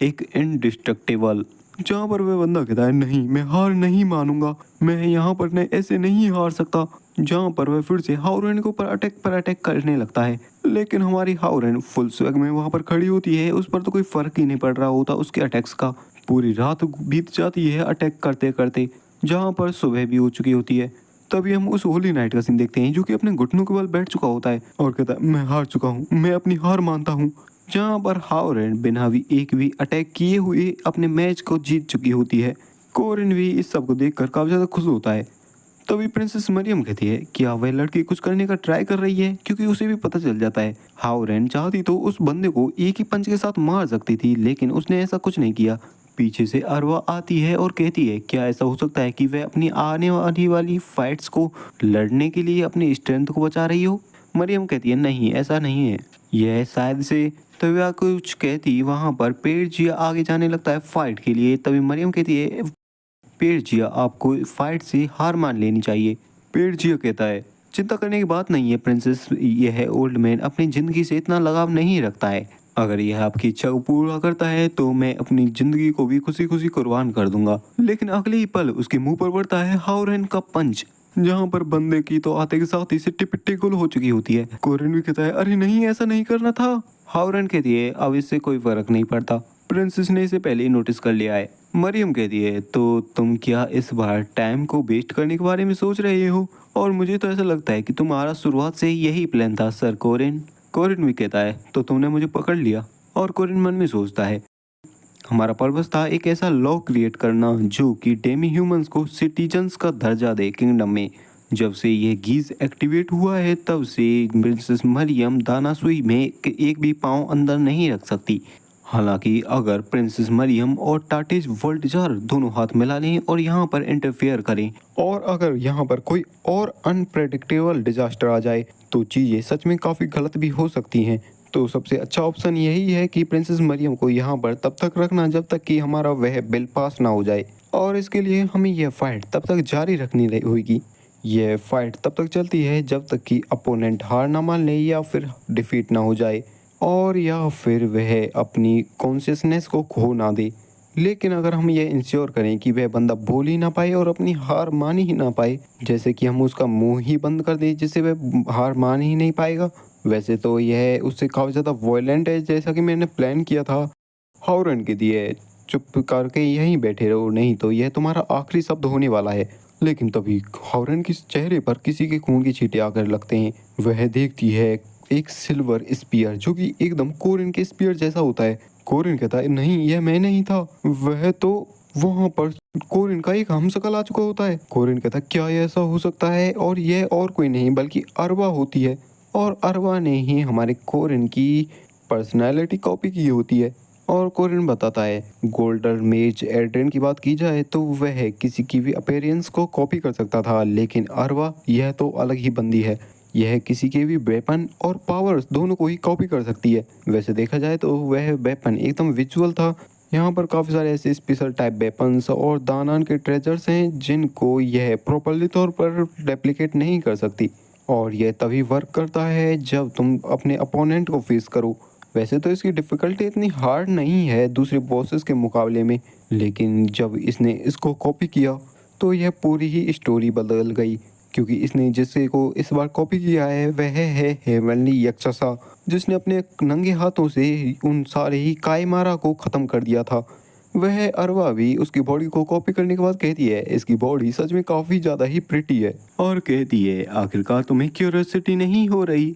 एक इनडिस्ट्रक्टिबल। जहाँ पर वह बंदा कहता है, नहीं, मैं हार नहीं मानूंगा, मैं यहाँ पर नहीं, ऐसे नहीं हार सकता। जहाँ पर वह फिर से हाउरन के ऊपर अटैक करने लगता है। लेकिन हमारी हाउरन फुल स्वेग में वहाँ पर खड़ी होती है, उस पर तो कोई फर्क ही नहीं पड़ रहा होता उसके अटैक्स का। पूरी रात बीत जाती है अटैक करते करते, जहाँ पर सुबह भी हो चुकी होती है। तभी हम उस होली नाइट का सीन देखते हैं, जो कि अपने घुटनों के बल बैठ चुका होता है और कहता है, मैं हार चुका हूँ, मैं अपनी हार मानता हूँ। जहाँ पर हाउरन बिना भी एक भी अटैक किए हुए अपने मैच को जीत चुकी होती है। कोरिन भी इस सब को देखकर काफी ज्यादा खुश होता है। तभी प्रिंसेस मरियम कहती है, क्या वह लड़की कुछ करने का ट्राई कर रही है? क्योंकि उसे भी पता चल जाता है हाउरन चाहती तो उस बंदे को एक ही पंच के साथ मार सकती थी, लेकिन उसने ऐसा कुछ नहीं किया। पीछे से अरवा आती है और कहती है, क्या ऐसा हो सकता है कि वह अपनी आने वाली फाइट्स को लड़ने के लिए अपनी स्ट्रेंथ को बचा रही हो? मरियम कहती है, नहीं, ऐसा नहीं है, यह शायद से। तभी वह कुछ कहती, वहां पर पेड़ जिया आगे जाने लगता है फाइट के लिए। तभी मरियम कहती है, पेड़ जिया, आपको फाइट से हार मान लेनी चाहिए। पेड़ जिया कहता है, चिंता करने की बात नहीं है प्रिंसेस, यह ओल्ड मैन अपनी जिंदगी से इतना लगाव नहीं रखता है। अगर यह आपकी इच्छा को पूरा करता है तो मैं अपनी जिंदगी को भी खुशी खुशी कुर्बान कर दूंगा। लेकिन अगले ही पल उसके मुंह पर पड़ता है हाउरन का पंच, जहाँ पर बंदे की तो आते के साथ ही सिट्टी पिट्टी गुल हो चुकी होती है। कोरिन भी कहता है, अरे नहीं, ऐसा नहीं करना था। हाउरन कहती है, अब इससे कोई फर्क नहीं पड़ता, प्रिंसेस ने इसे पहले ही नोटिस कर लिया है। मरियम कहती है, तो तुम क्या इस बार टाइम को वेस्ट करने के बारे में सोच रहे हो? और मुझे तो ऐसा लगता है कि तुम्हारा शुरुआत से ही यही प्लान था सर कोरिन। कोरिन भी कहता है, तो तुमने मुझे पकड़ लिया। और कोरिन मन में सोचता है, हमारा पर्पस था एक ऐसा लॉ क्रिएट करना जो कि डेमी ह्यूमंस को सिटीजन्स का दर्जा दे किंगडम में। जब से यह गीज एक्टिवेट हुआ है तब से प्रिंसेस मरियम दानासुई में एक भी पाँव अंदर नहीं रख सकती। हालांकि अगर प्रिंसेस मरियम और टाटेज वोल्टजार दोनों हाथ मिला लें और यहाँ पर इंटरफेयर करें, और अगर यहाँ पर कोई और अनप्रेडिक्टेबल डिजास्टर आ जाए तो चीज़ें सच में काफ़ी गलत भी हो सकती हैं। तो सबसे अच्छा ऑप्शन यही है कि प्रिंसेस मरियम को यहाँ पर तब तक रखना जब तक कि हमारा वह बिल पास ना हो जाए, और इसके लिए हमें यह फाइट तब तक जारी रखनी होगी। यह फाइट तब तक चलती है जब तक कि अपोनेंट हार ना मान ले या फिर डिफीट ना हो जाए, और या फिर वह अपनी कॉन्शियसनेस को खो ना दे। लेकिन अगर हम ये इंश्योर करें कि वह बंदा बोल ही ना पाए और अपनी हार मान ही ना पाए, जैसे कि हम उसका मुंह ही बंद कर दें जिससे वह हार मान ही नहीं पाएगा। वैसे तो यह उससे काफ़ी ज़्यादा वॉयलेंट है, जैसा कि मैंने प्लान किया था। हॉरन के दिए चुप करके यहीं बैठे रहो, नहीं तो यह तुम्हारा आखिरी शब्द होने वाला है। लेकिन तभी हॉरन के चेहरे पर किसी के खून के छींटे आकर लगते हैं। वह देखती है एक सिल्वर स्पीयर जो कि एकदम कोरिन के स्पीयर जैसा होता है। कोरिन कहता है नहीं, यह मैं नहीं था। वह तो वहां पर कोरिन का एक हमशक्ल आ चुका होता है। कोरिन कहता है क्या ये ऐसा हो सकता है, और यह और कोई नहीं बल्कि अरवा होती है, और अरवा ने ही हमारे कोरिन की पर्सनैलिटी कॉपी की होती है। और कोरिन बताता है गोल्डन मेज एड्रिन की बात की जाए तो वह किसी की भी अपीयरेंस को कॉपी कर सकता था, लेकिन अरवा यह तो अलग ही बंदी है। यह किसी के भी वेपन और पावर्स दोनों को ही कॉपी कर सकती है। वैसे देखा जाए तो वह वेपन एकदम विजुअल था। यहाँ पर काफ़ी सारे ऐसे स्पेशल टाइप वेपन्स और दानान के ट्रेजर्स हैं जिनको यह प्रॉपरली तौर पर रेप्लिकेट नहीं कर सकती, और यह तभी वर्क करता है जब तुम अपने अपोनेंट को फेस करो। वैसे तो इसकी डिफ़िकल्टी इतनी हार्ड नहीं है दूसरे बॉसेस के मुकाबले में, लेकिन जब इसने इसको कॉपी किया तो यह पूरी ही स्टोरी बदल गई, क्योंकि इसने जिससे को इस बार कॉपी किया है वह है हेवनली यक्षसा, जिसने अपने नंगे हाथों से उन सारे ही काईमारा को ख़त्म कर दिया था। वह अरवा भी उसकी बॉडी को कॉपी करने के बाद कहती है इसकी बॉडी सच में काफ़ी ज़्यादा ही प्रिटी है, और कहती है आखिरकार तुम्हें क्यूरियोसिटी नहीं हो रही,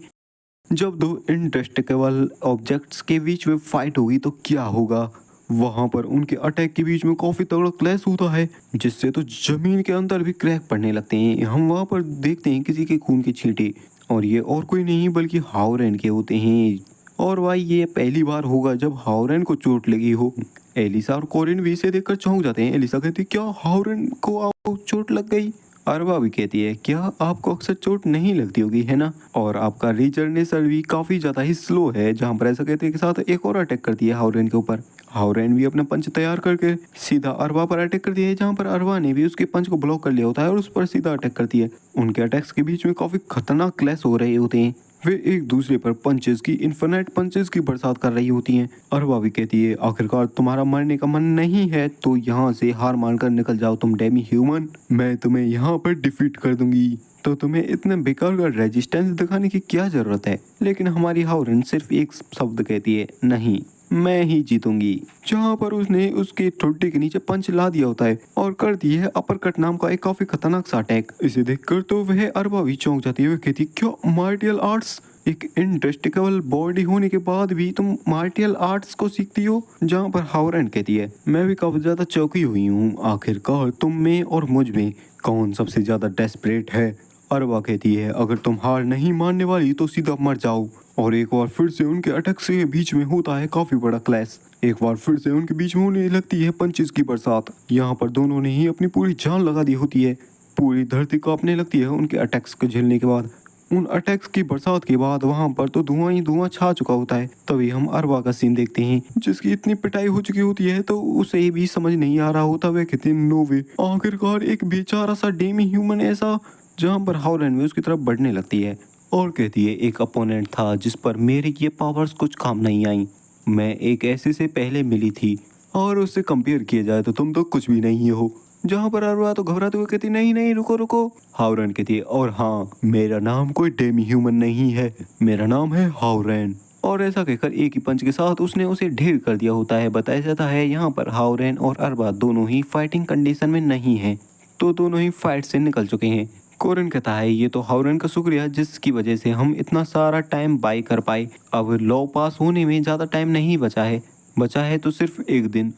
जब दो इंडेस्ट्रक्टिबल ऑब्जेक्ट्स के बीच में फाइट होगी तो क्या होगा। वहां पर उनके अटैक के बीच में काफी तगड़ा क्लैश होता है, जिससे तो जमीन के अंदर भी क्रैक पड़ने लगते हैं। हम वहां पर देखते हैं किसी के खून के छींटे, और ये और कोई नहीं बल्कि हावरेन के होते हैं। और भाई ये पहली बार होगा जब हावरेन को चोट लगी हो। एलिसा और कोरिन भी इसे देखकर चौंक जाते हैं। एलिसा कहती है क्या हावरेन को आपको चोट लग गई। अरबा भी कहती है क्या आपको अक्सर चोट नहीं लगती होगी है ना, और आपका रीजनरेशन भी काफी ज्यादा ही स्लो है। जहां पर ऐसा कहते हैं के साथ एक और अटैक करती है हावरेन के ऊपर। हावरेन भी अपना पंच तैयार करके सीधा अरबा पर अटैक करती है, जहां पर अरबा ने भी उसके पंच को ब्लॉक कर लिया होता है और उस पर सीधा अटैक करती है। उनके अटैक्स के बीच में काफी खतरनाक क्लैश हो रहे होते हैं। वे एक दूसरे पर पंचेस की इन्फिनिट पंचेस की बरसात कर रही होती हैं। अरबा भी कहती है आखिरकार तुम्हारा मरने का मन नहीं है तो यहाँ से हार मानकर निकल जाओ तुम डेमी ह्यूमन, मैं तुम्हें यहाँ पर डिफीट कर दूंगी। तो तुम्हें इतने बेकार का रेजिस्टेंस दिखाने की क्या जरूरत है। लेकिन हमारी हावरन सिर्फ एक शब्द कहती है नहीं, मैं ही जीतूंगी। जहाँ पर उसने उसके ठुड्डी के नीचे पंच ला दिया होता है और कर दी है अपर कट नाम का एक काफी खतरनाक सा अटैक। इसे देखकर तो वह अरबा भी चौंक जाती है। वह कहती क्या मार्टियल आर्ट्स, एक इंडेस्ट्रक्टिबल बॉडी होने के बाद भी तुम मार्टियल आर्ट्स को सीखती हो। जहाँ पर हावरन कहती है मैं भी काफी ज्यादा चौंकी हुई हूँ, आखिरकार तुम में और मुझ में कौन सबसे ज्यादा डेस्परेट है। अरबा कहती है अगर तुम हार नहीं मानने वाली तो सीधा मर जाओ। और एक बार फिर से उनके अटैक से बीच में होता है काफी बड़ा क्लैश। एक बार फिर से उनके बीच में होने लगती है पंचेस की बरसात। यहाँ पर दोनों ने ही अपनी पूरी जान लगा दी होती है। पूरी धरती कांपने लगती है उनके अटैक्स को झेलने के बाद। उन अटैक्स की बरसात के बाद वहां पर तो धुआं ही धुआं छा चुका होता है। तभी हम अरबा का सीन देखते हैं जिसकी इतनी पिटाई हो चुकी होती है तो उसे भी समझ नहीं आ रहा होता। वह कहते नो वे, आखिरकार एक बेचारा सा डेमी ह्यूमन ऐसा। जहां पर हावरन भी उसकी तरफ बढ़ने लगती है और कहती है एक अपोनेंट था जिस पर मेरी ये पावर्स कुछ काम नहीं आई। मैं एक ऐसे से पहले मिली थी और उससे कंपेयर किया जाए तो तुम तो कुछ भी नहीं हो। जहाँ पर अरवा तो घबराते हुए कहती नहीं नहीं रुको रुको। हावरन कहती है और हाँ मेरा नाम कोई डेमी ह्यूमन नहीं है, मेरा नाम है हावरन। और ऐसा कहकर एक ही पंच के साथ उसने उसे ढेर कर दिया होता है। बताया जाता है यहाँ पर हावरन और अरबा दोनों ही फाइटिंग कंडीशन में नहीं हैं, तो दोनों ही फाइट से निकल चुके हैं। कोरन कहता है ये तो हावरन का शुक्रिया जिसकी वजह से हम इतना सारा टाइम बाई कर पाए। अब लॉ पास होने में ज़्यादा टाइम नहीं बचा है तो सिर्फ एक दिन।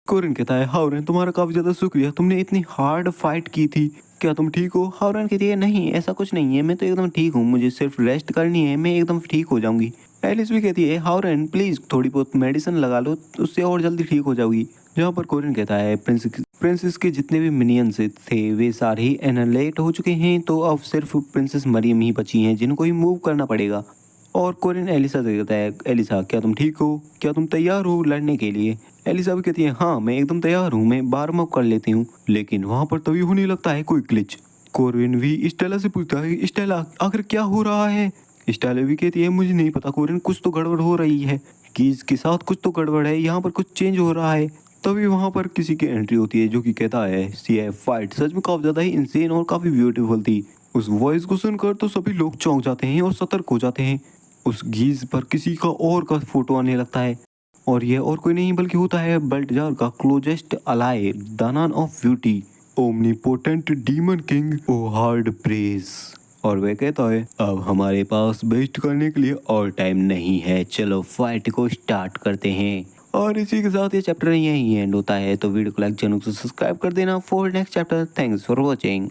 कोरिन कहता है हावरन तुम्हारा काफी ज्यादा शुक्रिया, तुमने इतनी हार्ड फाइट की थी। क्या तुम ठीक हो। हावरन कहती है नहीं ऐसा कुछ नहीं है, मैं तो एकदम ठीक हूँ, मुझे सिर्फ रेस्ट करनी है, मैं एकदम ठीक हो जाऊंगी। एलिस भी कहती है हावरन प्लीज थोड़ी बहुत मेडिसिन लगा लो उससे और जल्दी ठीक हो जाओगी। जहाँ पर कोरिन कहता है प्रिंसेस के जितने भी मिनियंस थे वे सारे ही एनालाइट हो चुके हैं, तो अब सिर्फ प्रिंसेस मरियम ही बची हैं जिनको ही मूव करना पड़ेगा। और कोरिन एलिसा से कहता है एलिसा क्या तुम ठीक हो, क्या तुम तैयार हो लड़ने के लिए। एलिसा भी कहती है हाँ मैं एकदम तैयार हूँ, मैं वार्म अप कर लेती हूँ। लेकिन वहाँ पर तभी होने लगता है कोई ग्लिच। कोरिन भी स्टेला से पूछता है स्टेला आखिर क्या हो रहा है। स्टेला भी कहती है मुझे नहीं पता कोरिन, कुछ तो गड़बड़ हो रही है। गीज के साथ कुछ तो गड़बड़ है, यहाँ पर कुछ चेंज हो रहा है। तभी वहाँ पर किसी की एंट्री होती है जो कि कहता है सी फाइट सच में काफी ज्यादा ही इंसेन और काफी ब्यूटीफुल थी। उस वॉइस को सुनकर तो सभी लोग चौंक जाते हैं और सतर्क हो जाते हैं। उस गीज पर किसी का और का फोटो आने लगता है और यह और कोई नहीं बल्कि होता है बल्टजार का closest ally, Danan of beauty, omnipotent demon king, oh hard press. और वह कहता है अब हमारे पास बेस्ट करने के लिए और टाइम नहीं है, चलो फाइट को स्टार्ट करते हैं। और इसी के साथ ये चैप्टर यहीं एंड होता है। तो वीडियो को लाइक चैनल को सब्सक्राइब कर देना for next chapter. Thanks for watching.